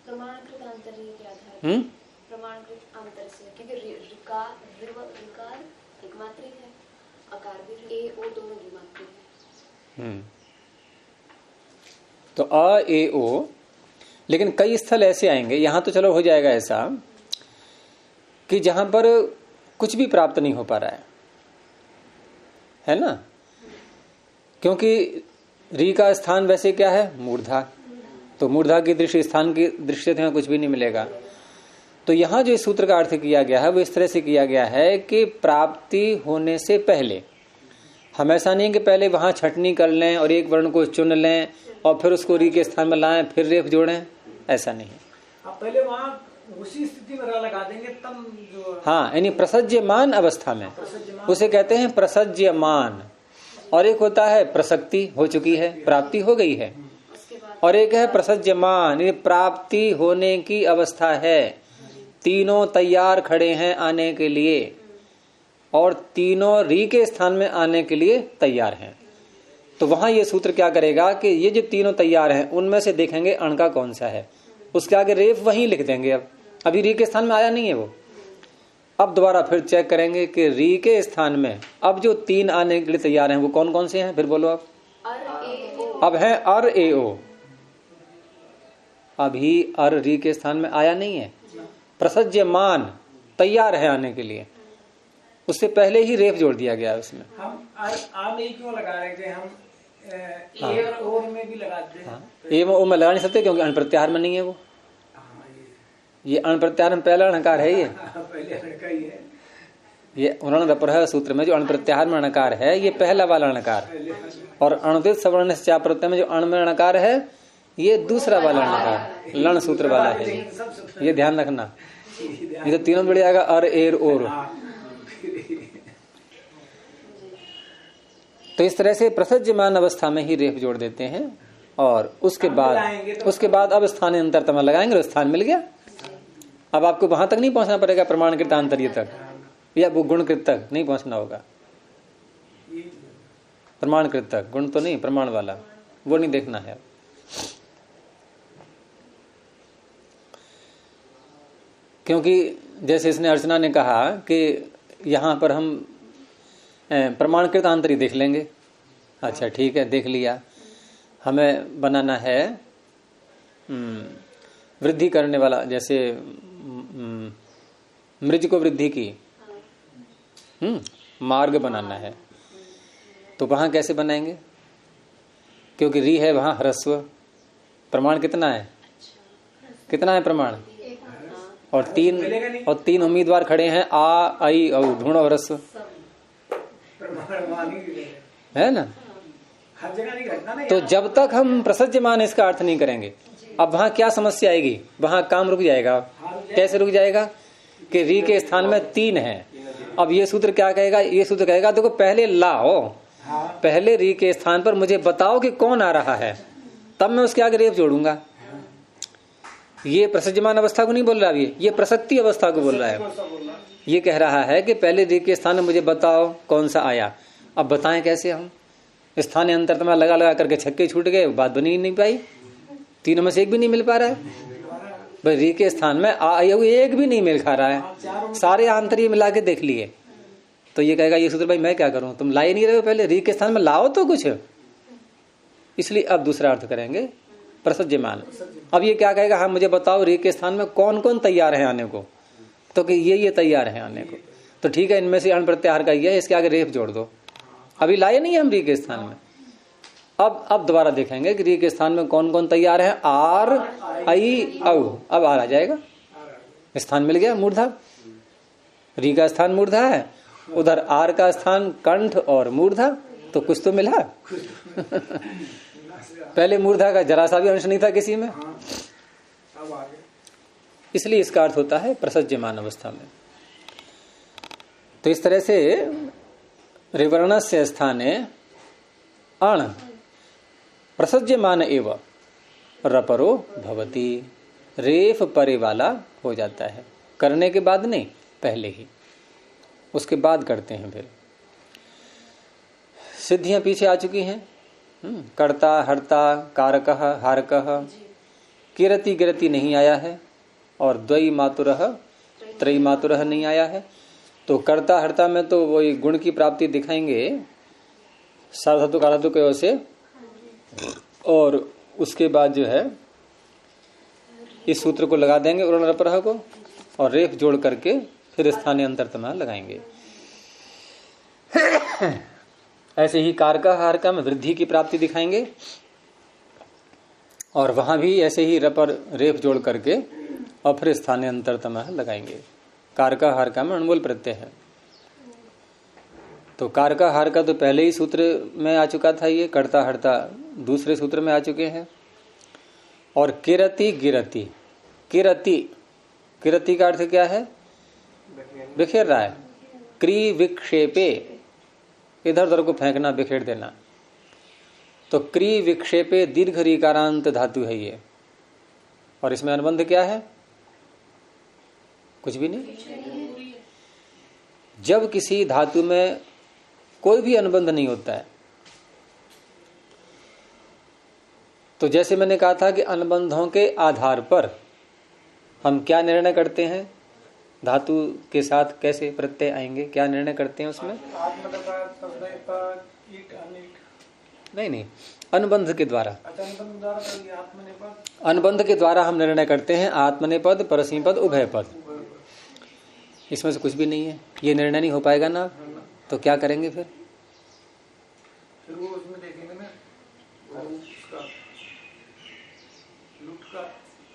प्रमाणकृत आंतर्य के आधार पर, प्रमाणकृत आंतर से, क्योंकि ऋकार एक मात्रिक है, आकार भी ए ओ दोनों द्विमात्रिक है। तो अ ए ओ, लेकिन कई स्थल ऐसे आएंगे, यहां तो चलो हो जाएगा ऐसा कि जहां पर कुछ भी प्राप्त नहीं हो पा रहा है ना, क्योंकि री का स्थान वैसे क्या है? मूर्धा। तो मूर्धा की दृष्टि, स्थान की दृष्टि से कुछ भी नहीं मिलेगा। तो यहां जो इस सूत्र का अर्थ किया गया है वो इस तरह से किया गया है कि प्राप्ति होने से पहले, हमेशा नहीं कि पहले वहां छटनी कर लें और एक वर्ण को चुन लें और फिर उसको री के स्थान में लाएं फिर रेफ जोड़ें, ऐसा नहीं। आप पहले वहां उसी स्थिति में लगा देंगे तब जो, हाँ, यानी प्रसज्यमान अवस्था में, उसे कहते हैं प्रसज्यमान। और एक होता है प्रसक्ति हो चुकी है, प्राप्ति हो गई है, और एक है प्रसज्यमान, यानी प्राप्ति होने की अवस्था है। तीनों तैयार खड़े हैं आने के लिए, और तीनों री के स्थान में आने के लिए तैयार हैं। तो वहां ये सूत्र क्या करेगा कि ये जो तीनों तैयार हैं उनमें से देखेंगे अण का कौन सा है, उसके आगे रेफ वहीं लिख देंगे। अब अभी री के स्थान में आया नहीं है वो, अब दोबारा फिर चेक करेंगे कि री के स्थान में अब जो तीन आने के लिए तैयार हैं वो कौन कौन से हैं, फिर बोलो आप। अब है अर ए ओ, अभी अर री के स्थान में आया नहीं है, प्रसज्यमान तैयार है आने के लिए, उससे पहले ही रेफ जोड़ दिया गया है उसमें। हम आ नहीं क्यों लगा रहे थे, हम ए और ओर में भी लगाते हैं। ए में ओ में लगा नहीं सकते क्योंकि अण प्रत्याहार में नहीं है वो, ये अण प्रत्याहार में पहला अणकार है, ये पहले अणका ही है, ये उन्होंने रपर सूत्र में जो अण प्रत्याहार में अणकार है ये पहला वाला अणकार, और अणुदित सवर्ण से चाप प्रत्यय में जो अण में अणकार है ये दूसरा वाला अणकार, लण सूत्र वाला है, ये ध्यान रखना। ये तो तीनों बढ़ जाएगा अर एर ओर। तो इस तरह से प्रसज्यमान अवस्था में ही रेफ जोड़ देते हैं, और उसके बाद अब स्थानांतर तमा लगाएंगे और स्थान मिल गया। अब आपको वहां तक नहीं पहुंचना पड़ेगा, प्रमाणकृत आंतर्य तक या वो गुणकृत तक नहीं पहुंचना होगा, प्रमाणकृत तक, गुण तो नहीं, प्रमाण वाला वो नहीं देखना है। क्योंकि जैसे इसने अर्चना ने कहा कि यहां पर हम प्रमाणकृत आंतर्य देख लेंगे, अच्छा ठीक है देख लिया, हमें बनाना है वृद्धि करने वाला, जैसे मृज को वृद्धि की मार्ग बनाना है, तो वहां कैसे बनाएंगे, क्योंकि री है वहां ह्रस्व, प्रमाण कितना है, कितना है प्रमाण, और तीन उम्मीदवार खड़े हैं आ आई औ, ढूंढो ह्रस्व है ना। हर जगह नहीं घटना ना, तो जब तक हम प्रसज्यमान इसका अर्थ नहीं करेंगे, अब वहां क्या समस्या आएगी, वहां काम रुक जाएगा। कैसे रुक जाएगा कि री के स्थान में तीन है। अब ये सूत्र क्या कहेगा, ये सूत्र कहेगा देखो पहले लाओ, पहले री के स्थान पर मुझे बताओ कि कौन आ रहा है, तब मैं उसके आगे रेफ जोड़ूंगा। ये प्रसज्यमान अवस्था को नहीं बोल रहा, ये प्रसक्ति अवस्था को बोल रहा है। ये कह रहा है कि पहले री के स्थान में मुझे बताओ कौन सा आया। अब बताएं कैसे, हम स्थान अंतर में लगा करके छक्के छूट गए, बात बनी नहीं पाई, तीनों में से एक भी नहीं मिल पा रहा है। भाई री के स्थान में एक भी नहीं मिल खा रहा है, सारे आंतर्य मिला के देख लिए, तो ये कहेगा ये सूत्र भाई मैं क्या करूं, तुम ला ही नहीं रहे हो, पहले री के स्थान में लाओ तो कुछ। इसलिए अब दूसरा अर्थ करेंगे प्रसज्यमान। अब ये क्या कहेगा, हाँ मुझे बताओ री के स्थान में कौन कौन तैयार है आने को, तो कि ये तैयार है आने को, तो ठीक है इनमें से अण प्रत्याहार का ये है, इसके आगे रेफ जोड़ दो। अभी लाए नहीं हम री के स्थान में, अब दोबारा देखेंगे कि री के स्थान में कौन कौन तैयार है, आर आई औ, अब आर आ जाएगा, स्थान मिल गया मूर्धा, री का स्थान मूर्धा है, उधर आर का स्थान कंठ और मूर्धा, तो कुछ तो मिला। पहले मूर्धा का जरा सा भी अंश नहीं था किसी में, इसलिए इसका अर्थ होता है प्रसज्यमान अवस्था में। तो इस तरह से रिवर्णस्य स्थाने अण प्रसज्यमान एव रपरो भवति, रेफ परे वाला हो जाता है, करने के बाद नहीं, पहले ही, उसके बाद करते हैं। फिर सिद्धियां पीछे आ चुकी हैं, कर्ता हर्ता कारकः हारकः, किरति गिरति नहीं आया है, और द्वयी मातुरः त्रयी मातुरः नहीं आया है। तो कर्ता हर्ता में तो वही गुण की प्राप्ति दिखाएंगे सार्वधातु कारातु के ओर से, और उसके बाद जो है इस सूत्र को लगा देंगे उरणरपरः को, और रेफ जोड़ करके फिर स्थानीय अंतरतमा लगाएंगे। ऐसे ही कारका हारका में वृद्धि की प्राप्ति दिखाएंगे, और वहां भी ऐसे ही रपर रेफ जोड़ करके और फिर स्थानीय अंतरतमा लगाएंगे। कारका हारका में अणुमूल प्रत्यय है, तो कारका हारका तो पहले ही सूत्र में आ चुका था, ये कर्ता हर्ता दूसरे सूत्र में आ चुके हैं। और किरति गिरति, किरति का अर्थ क्या है, बिखेर रहा है, क्री विक्षेपे, इधर उधर को फेंकना, बिखेर देना, तो क्री विक्षेपे दीर्घ रीकारांत धातु है ये, और इसमें अनुबंध क्या है, कुछ भी नहीं। जब किसी धातु में कोई भी अनुबंध नहीं होता है, तो जैसे मैंने कहा था कि अनुबंधों के आधार पर हम क्या निर्णय करते हैं, धातु के साथ कैसे प्रत्यय आएंगे, क्या निर्णय करते हैं उसमें? नहीं, अनुबंध के द्वारा। अनुबंध के द्वारा हम निर्णय करते हैं आत्मनेपद, परस्मैपद, उभयपद। इसमें से कुछ भी नहीं है, ये निर्णय नहीं हो पाएगा ना, तो क्या करेंगे फिर? वो उसमें देखेंगे ना,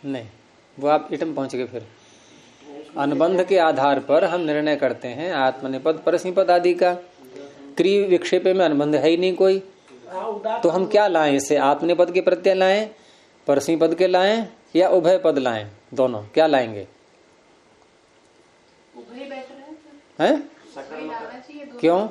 नहीं, वो आप इटम पहुंच गए। फिर अनुबंध के आधार पर हम निर्णय करते हैं आत्मनेपद, परस्मैपद आदि का। क्रिय विक्षेप में अनुबंध है ही नहीं कोई, तो हम क्या लाएं इससे? आत्मनेपद के प्रत्यय लाएं, परस्मैपद के लाएं, या उभय पद लाएं? दोनों क्या लाएंगे? उभय बेटर हैं? क्यों?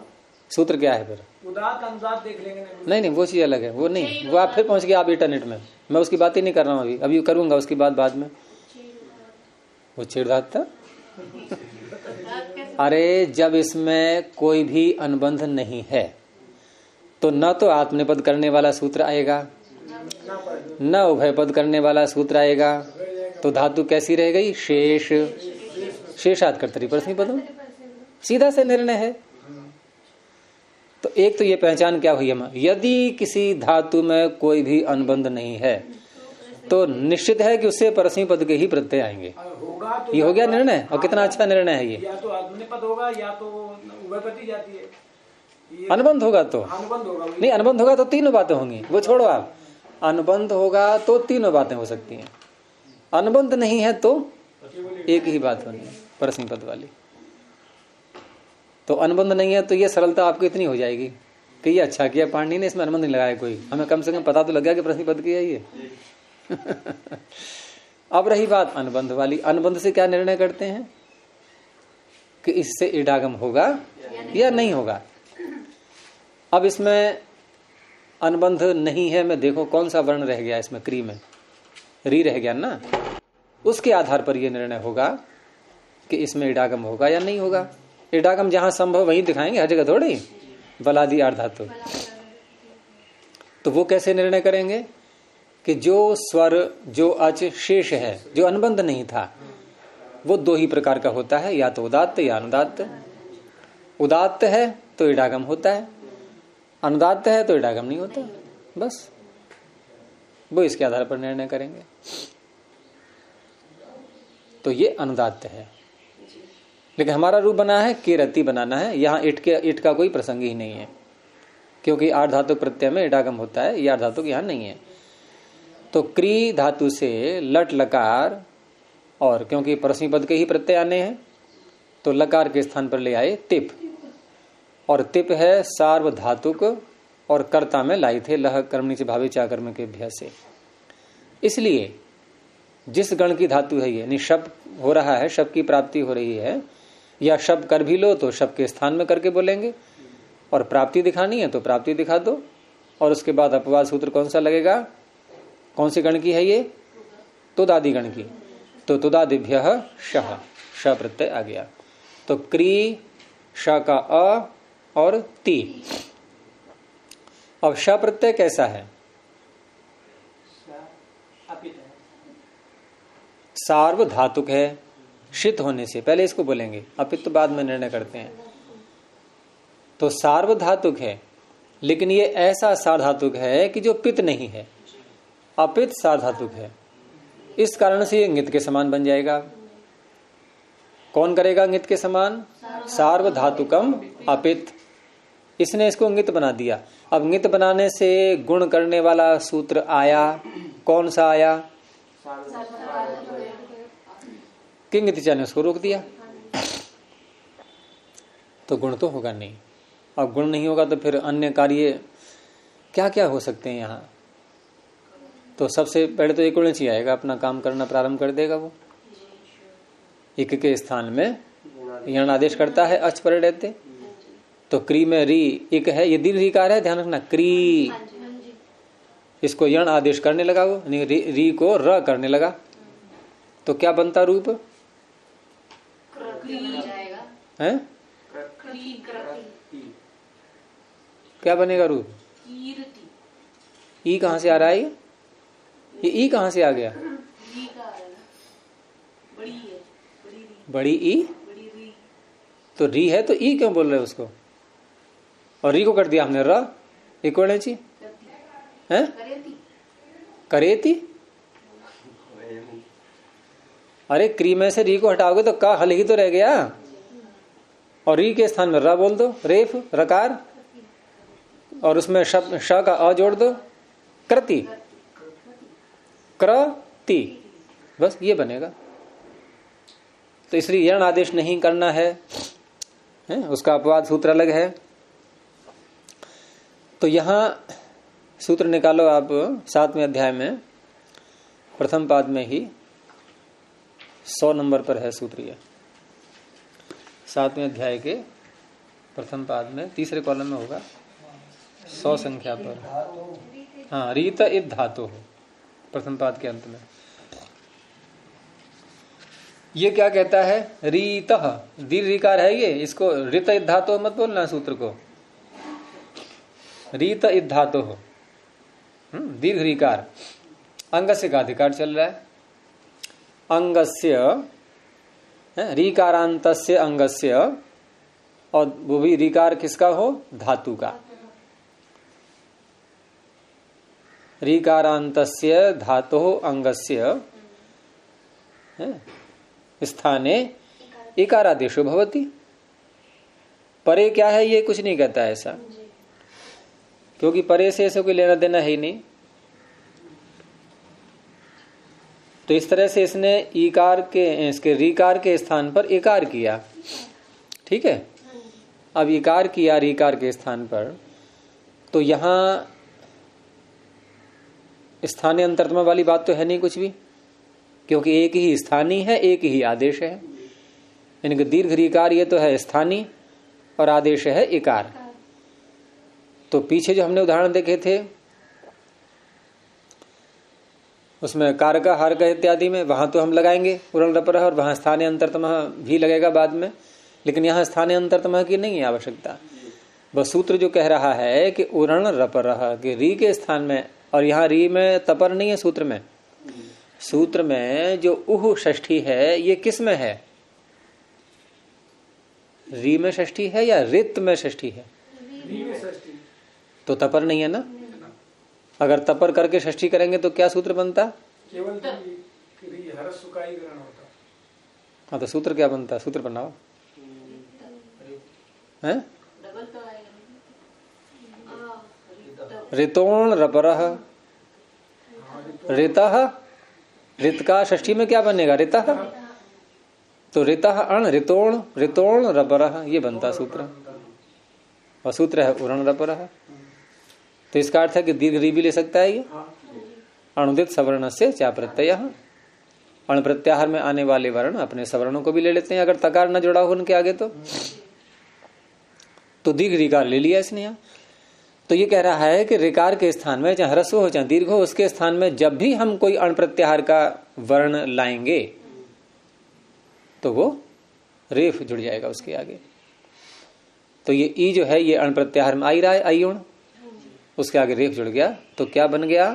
सूत्र क्या है फिर? उदात अनुदात देख लेंगे। नहीं, वो चीज अलग है, वो नहीं, वो आप फिर पहुंच गए आप इंटरनेट में। मैं उसकी बात ही नहीं कर रहा हूँ अभी करूंगा उसकी बात बाद में। वो छेड़धात था। अरे जब इसमें कोई भी अनुबंध नहीं है तो न तो आत्मनेपद करने वाला सूत्र आएगा, न उभयपद करने वाला सूत्र आएगा, तो धातु कैसी रह गई? शेष। शेषात कर्तरी परस्मैपदम, सीधा से निर्णय है। तो एक तो ये पहचान क्या हुई हमें, यदि किसी धातु में कोई भी अनुबंध नहीं है तो निश्चित है कि उससे परस्मैपद के ही प्रत्यय आएंगे। होगा तो ये हो गया निर्णय, और कितना अच्छा निर्णय है ये। या तो आत्मनेपद होगा या तो उभयपदी जाती है। अनुबंध होगा तो अनुबंध होगा, नहीं, अनुबंध होगा तो तीनों बातें होंगी, वो छोड़ो आप। अनुबंध होगा तो तीनों बातें हो सकती हैं, अनुबंध नहीं है तो एक ही बात होनी है, परस्मैपद वाली। तो अनुबंध नहीं है तो ये सरलता आपको इतनी हो जाएगी कि ये अच्छा किया पाणिनि ने, इसमें अनुबंध नहीं लगाया कोई, हमें कम से कम पता तो लग गया कि परस्मैपद की है ये। अब रही बात अनुबंध वाली। अनुबंध से क्या निर्णय करते हैं कि इससे इडागम होगा या नहीं होगा। अब इसमें अनुबंध नहीं है, मैं देखो कौन सा वर्ण रह गया इसमें, क्री में री रह गया ना, उसके आधार पर यह निर्णय होगा कि इसमें इडागम होगा या नहीं होगा। इडागम जहां संभव वहीं दिखाएंगे, हर जगह थोड़ी। बलादि आर्धातु, तो वो कैसे निर्णय करेंगे कि जो स्वर, जो अच शेष है, जो अनुबंध नहीं था, वो दो ही प्रकार का होता है, या तो उदात्त या अनुदात्त। उदात्त है तो इडागम होता है, अनुदात्त है तो इडागम नहीं होता। बस वो इसके आधार पर निर्णय करेंगे। तो ये अनुदात्त है, लेकिन हमारा रूप बना है किरति बनाना है। यहाँ इट का कोई प्रसंग ही नहीं है, क्योंकि आठ धातु प्रत्यय में इडागम होता है, ये आठ धातु यहाँ नहीं है। तो क्री धातु से लट लकार, और क्योंकि परस्मैपद के ही प्रत्यय आने हैं तो लकार के स्थान पर ले आए तिप, और तिप है सार्वधातुक, और कर्ता में लाई थे लह कर्मणि च भावे चा कर्म के भ्य से। इसलिए जिस गण की धातु है ये, यानी शब हो रहा है, शब की प्राप्ति हो रही है, या शब कर भी लो तो शब के स्थान में करके बोलेंगे, और प्राप्ति दिखानी है तो प्राप्ति दिखा दो। और उसके बाद अपवाद सूत्र कौन सा लगेगा? कौन सी गण की है ये? तुदादि गण की। तो तुदादिभ्य शह, श प्रत्यय आ गया। तो क्री श का अ और ती। अब श प्रत्यय कैसा है? सार्वधातुक है, शित होने से पहले इसको बोलेंगे, अपित तो बाद में निर्णय करते हैं। तो सार्वधातुक है, लेकिन ये ऐसा सार्वधातुक है कि जो पित नहीं है, अपित सार्वधातुक है। इस कारण से ये ङित के समान बन जाएगा। कौन करेगा ङित के समान? सार्वधातुकम अपित। इसने इसको ङित बना दिया। अब ङित बनाने से गुण करने वाला सूत्र आया, कौन सा आया? किंग ने उसको रोक दिया, तो गुण तो होगा नहीं। अब गुण नहीं होगा तो फिर अन्य कार्य क्या क्या हो सकते हैं यहाँ? तो सबसे पहले तो एक उणिच ही आएगा, अपना काम करना प्रारंभ कर देगा वो। एक के स्थान में यण आदेश करता है अच पर रहते। तो क्री में री एक है, ये दीर्घ रीकार है, ध्यान रखना। क्री, इसको यण आदेश करने लगा वो, री को र करने लगा, तो क्या बनता रूप? है क्या बनेगा रूप? ई कहां से आ रहा है? ये ई कहाँ से आ गया? री का है ना, बड़ी है, बड़ी री, बड़ी ई, बड़ी री। तो री है तो ई क्यों बोल रहे हो उसको? और री को कर दिया हमने र, इक्वलेंसी है, करेती। अरे क्री में से री को हटाओगे तो का हल ही तो रह गया, और री के स्थान में रा बोल दो, रेफ रकार, और उसमें श का अ जोड़ दो, कृति, कृति, बस ये बनेगा। तो इसलिए यण आदेश नहीं करना है, उसका अपवाद सूत्र अलग है। तो यहां सूत्र निकालो आप 7वें अध्याय में प्रथम पाद में ही 100 नंबर पर है सूत्र। ये 7वें अध्याय के प्रथम पाद में तीसरे कॉलम में होगा 100 संख्या पर। हाँ, रीत इत धातु हो प्रथम पाद के अंत में। ये क्या कहता है? रीत, दीर्घ रीकार है ये, इसको ऋत इत धातु मत बोलना सूत्र को, रीत इत धातु हो, दीर्घ रीकार। अंगस्य का अधिकार चल रहा है, अंगस्य, रीकारांतस्य अंगस्य, और वो भी रीकार किसका हो? धातु का। रीकारांतस्य धातु अंगस्य स्थाने इकारादेशो भवति। परे क्या है ये कुछ नहीं कहता ऐसा, क्योंकि परे से ऐसे कोई लेना देना है ही नहीं। तो इस तरह से इसने ईकार के, इसके रीकार के स्थान पर इकार किया, ठीक है। अब इकार किया रीकार के स्थान पर, तो यहां स्थानीय अंतरतम वाली बात तो है नहीं कुछ भी, क्योंकि एक ही स्थानीय है, एक ही आदेश है। यानी कि दीर्घ रीकार ये तो है स्थानीय और आदेश है इकार। तो पीछे जो हमने उदाहरण देखे थे उसमें कारक हारक इत्यादि में, वहां तो हम लगाएंगे उरण रपर, और वहां स्थानीय अंतरतम भी लगेगा बाद में, लेकिन यहां स्थानीय अंतरतम की नहीं है आवश्यकता। बस सूत्र जो कह रहा है कि उरण रपर कि री के स्थान में, और यहाँ री में तपर नहीं है सूत्र में। सूत्र में जो उह षष्ठी है ये किस में है? री में षष्ठी है या रित में षष्ठी है? तो तपर नहीं है ना। अगर तपर करके षष्ठी करेंगे तो क्या सूत्र बनता? केवल हरस्व का ही ग्रहण होता। हाँ, तो सूत्र क्या बनता? सूत्र बनाओ हैं? ऋतोण रपरः, ऋतः, ऋत का षष्ठी में क्या बनेगा? ऋतः। तो ऋतः अण ऋतोण, ऋतोण रपरः, ये बनता सूत्र, और सूत्र है उरण रपरः। तो इसका अर्थ है कि दीर्घ री भी ले सकता है ये। अणुदित सवर्ण से चा प्रत्यय, अण प्रत्याहार में आने वाले वर्ण अपने सवर्णों को भी ले लेते हैं अगर तकार न जुड़ा हो उनके आगे। तो दीर्घ रीकार ले लिया इसने यहाँ। तो ये कह रहा है कि ऋकार के स्थान में चाहे ह्रस्व हो चाहे दीर्घ हो, उसके स्थान में जब भी हम कोई अण प्रत्याहार का वर्ण लाएंगे तो वो रेफ जुड़ जाएगा उसके आगे। तो ये ई जो है ये अण प्रत्याहार में आई रहा है, आयुण, उसके आगे रेफ जुड़ गया तो क्या बन गया?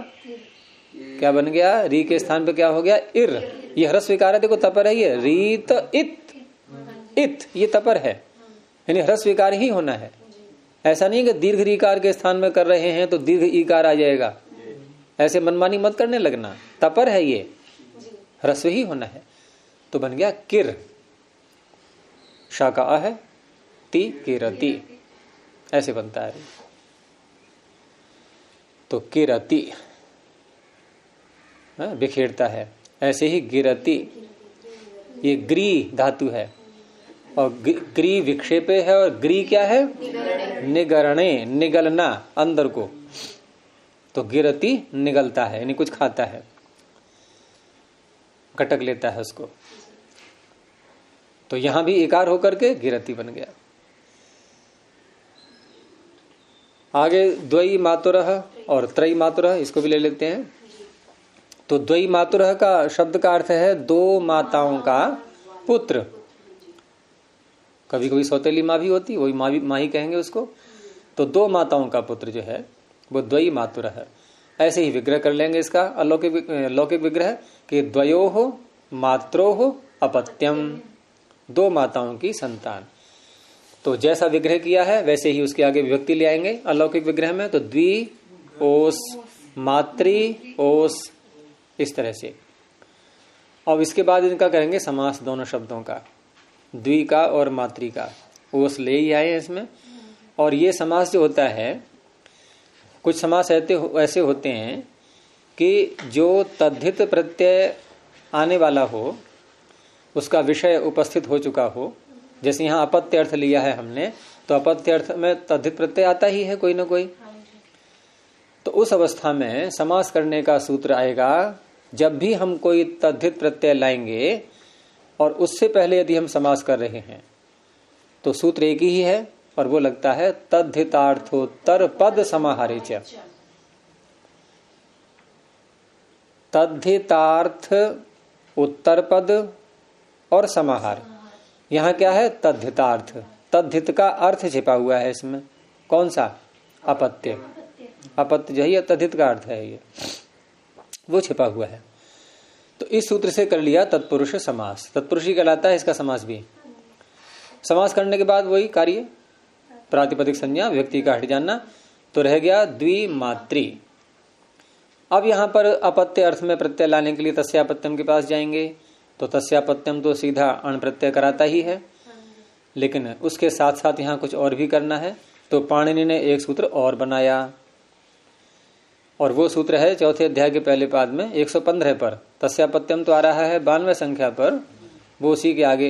क्या बन गया? री के स्थान पे क्या हो गया? इर। ये ह्रस्व विकार है, देखो तपर है ये, रीत इत, इत ये तपर है, यानी ह्रस्व विकार ही होना है। ऐसा नहीं कि दीर्घ रीकार के स्थान में कर रहे हैं तो दीर्घ ईकार आ जाएगा, ऐसे मनमानी मत करने लगना। तपर है ये, ह्रस्व ही होना है। तो बन गया किर, शाका है, ती किरती, ऐसे बनता है। तो किरती बिखेरता है, ऐसे ही गिरती, ये ग्री धातु है, और ग्री विक्षेपे है, और ग्री क्या है? निगरणे, निगलना अंदर को। तो गिरती निगलता है, यानी कुछ खाता है, कटक लेता है उसको। तो यहां भी इकार होकर के गिरती बन गया। आगे द्वयी मातुरः और त्रयी मातुरः, इसको भी ले लेते हैं। तो द्वयी मातुरः का शब्द का अर्थ है दो माताओं का पुत्र। कभी कभी सौतेली माँ भी होती, वही माँ ही कहेंगे उसको। तो दो माताओं का पुत्र जो है वो द्वयी मातुरः है। ऐसे ही विग्रह कर लेंगे इसका लौकिक विग्रह कि द्वयोः मात्रोः अपत्यम, 2 माताओं की संतान। तो जैसा विग्रह किया है वैसे ही उसके आगे विभक्ति ले आएंगे अलौकिक विग्रह में। तो द्वि ओस मातृ ओस, इस तरह से। और इसके बाद इनका करेंगे समास दोनों शब्दों का, द्वि का और मातृ का। ओस ले ही आए इसमें। और ये समास जो होता है, कुछ समास ऐसे होते हैं कि जो तद्धित प्रत्यय आने वाला हो, उसका विषय उपस्थित हो चुका हो। जैसे यहाँ अपत्य अर्थ लिया है हमने, तो अपत्य अर्थ में तद्धित प्रत्यय आता ही है कोई ना कोई। तो उस अवस्था में समास करने का सूत्र आएगा, जब भी हम कोई तद्धित प्रत्यय लाएंगे और उससे पहले यदि हम समास कर रहे हैं तो सूत्र एक ही है, और वो लगता है तद्धितार्थोत्तर पद समाहारे च। तद्धितार्थ उत्तर पद और समाहार। यहाँ क्या है? तद्धितार्थ। तद्धित का अर्थ छिपा हुआ है इसमें। कौन सा? अपत्य। अपत्य जो है तद्धित का अर्थ है, ये वो छिपा हुआ है। तो इस सूत्र से कर लिया तत्पुरुष समास। तत्पुरुषी कहलाता है इसका समास भी। समास करने के बाद वही कार्य, प्रातिपदिक संज्ञा, व्यक्ति का हट जाना, तो रह गया द्विमात्री। अब यहां पर अपत्य अर्थ में प्रत्यय लाने के लिए तस्यापत्यम के पास जाएंगे। तो तस्यापत्यम तो सीधा अण प्रत्यय कराता ही है, लेकिन उसके साथ साथ यहां कुछ और भी करना है। तो पाणिनि ने एक सूत्र और बनाया, और वो सूत्र है चौथे अध्याय के पहले पाद में 115 पर। तस्यापत्यम तो आ रहा है 92 संख्या पर, वो उसी के आगे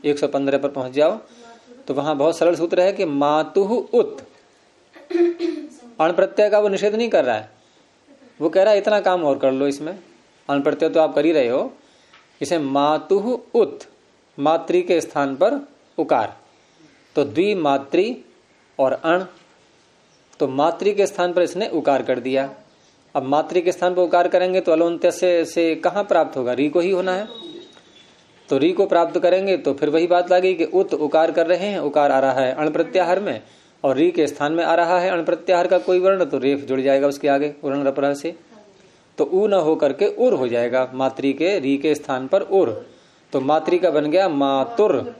115 पर पहुंच जाओ। तो वहां बहुत सरल सूत्र है कि मातुः उत। अण प्रत्यय का वो निषेध नहीं कर रहा है, वो कह रहा है इतना काम और कर लो इसमें। अण प्रत्यय तो आप कर ही रहे हो, इसे मातुः उत, मातृ के स्थान पर उकार। तो द्विमात्री और अण, तो मातृ के स्थान पर इसने उकार कर दिया। अब मातृ के स्थान पर उकार करेंगे तो अलोन्त्य से कहां प्राप्त होगा? री को ही होना है। तो री को प्राप्त करेंगे तो फिर वही बात लगी कि उत उकार कर रहे हैं, उकार आ रहा है अण प्रत्याहार में, और री के स्थान में आ रहा है अण प्रत्याहार का कोई वर्ण, तो रेफ जुड़ जाएगा उसके आगे उर्ण रपरा से। तो उ न होकर के उर हो जाएगा, मातृ के री के स्थान पर उर। तो मातृ का बन गया मातुर,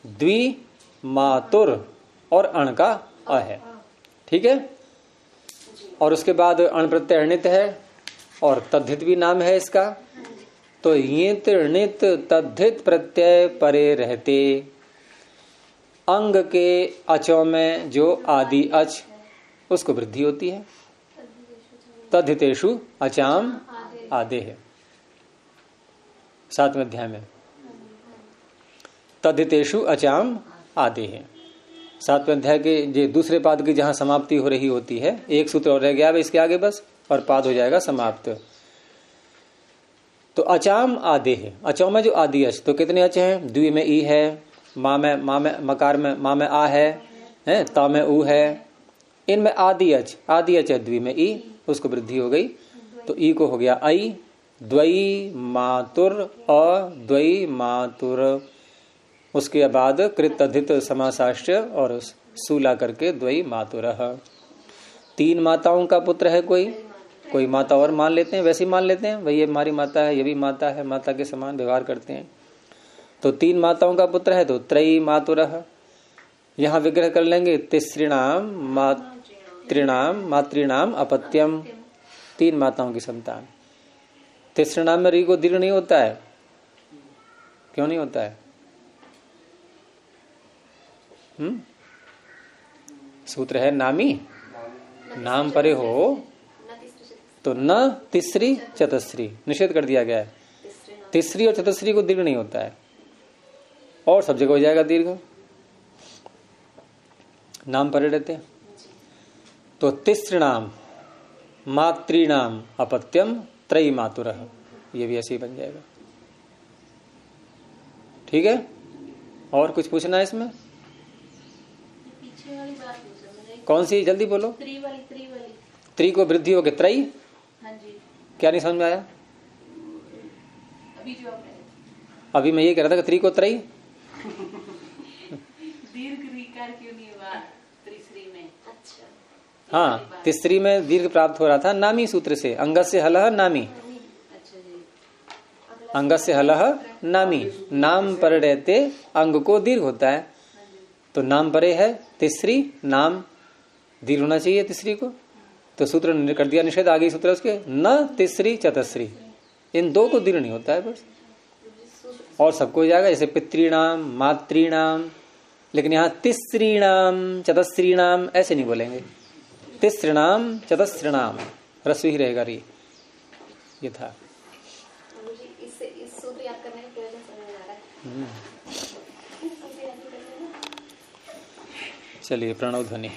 द्वि मातुर, और अण का अ है। ठीक है। और उसके बाद अण प्रत्यय अणित है और तद्धित भी नाम है इसका। तो यित णित तद्धित प्रत्यय परे रहते, अंग के अचों में जो आदि अच, उसको वृद्धि होती है। तद्धितेषु अचाम आदे है 7वें अध्याय में। तद्धितेषु अचाम आदे है 7वें अध्याय के जो दूसरे पाद की जहां समाप्ति हो रही होती है, एक सूत्र और रह गया है इसके आगे बस, और पाद हो जाएगा समाप्त। तो अचाम आदे है, अचौ में जो आदि अच, तो कितने अच हैं? द्वि में ई है, माँ में मकार में माँ में आ है, ता में ऊ है, इनमें आदि अच है, द्वि में ई, उसको वृद्धि हो गई। तो ई को हो गया आई। द्वई मातुर अ द्वई मातुर, उसके बाद कृत अधित समासाष्ट्य और सूला करके द्वई मातुर। 3 माताओं का पुत्र है कोई माता और मान लेते हैं, वैसे ही मान लेते हैं भाई ये हमारी माता है, ये भी माता है, माता के समान व्यवहार करते हैं। तो 3 माताओं का पुत्र है तो त्रयी मातुरः। यहाँ विग्रह कर लेंगे तिसृणाम मातृणाम अपत्यम, 3 माताओं की संतान। तिसृणाम में री को दीर्घ नहीं होता है, क्यों नहीं होता है? सूत्र है नामी, नाम परे हो तो न तीसरी चतुश्री, निषेध कर दिया गया है। तीसरी और चतुश्री को दीर्घ नहीं होता है, और सब जगह हो जाएगा दीर्घ, नाम परे रहते हैं। तो तिसृणाम मातृणाम अपत्यम त्रयी मातुरः, ये भी ऐसे ही बन जाएगा। ठीक है। और कुछ पूछना है इसमें? पीछे वाली बात पूछो मैंने। कौन सी? जल्दी बोलो। त्री वाली त्री को वृद्धि हो गई त्रयी। हाँ जी। क्या नहीं समझ में आया? अभी जो आपने अभी मैं ये कह रहा था कि त्री को त्रयी दीर्घ रीकार क्यों नहीं हुआ तीसरी में? अच्छा, हाँ, तिसरी में दीर्घ प्राप्त हो रहा था नामी सूत्र से, अंगस्य हलह नामी, अच्छा जी। अंगस्य हलह नामी, नाम पर रहते अंग को दीर्घ होता है, तो नाम परे है, तिसरी नाम दीर्घ होना चाहिए तिसरी को, तो सूत्र कर दिया निषेध। आगे सूत्र उसके न तिसरी चतस्री, इन दो को दीर्घ नहीं होता है बस, और सबको हो जाएगा जैसे पितृणाम मातृणाम, लेकिन यहाँ तिसरीणाम चतस्रीणाम ऐसे नहीं बोलेंगे, तिसृणाम चतस्रणाम रस्व ही रहेगा री, ये था। मुझे इससे इस सूत्र याद करने की प्रयोजन समझ में आ रहा है। चलिए प्रणव ध्वनि।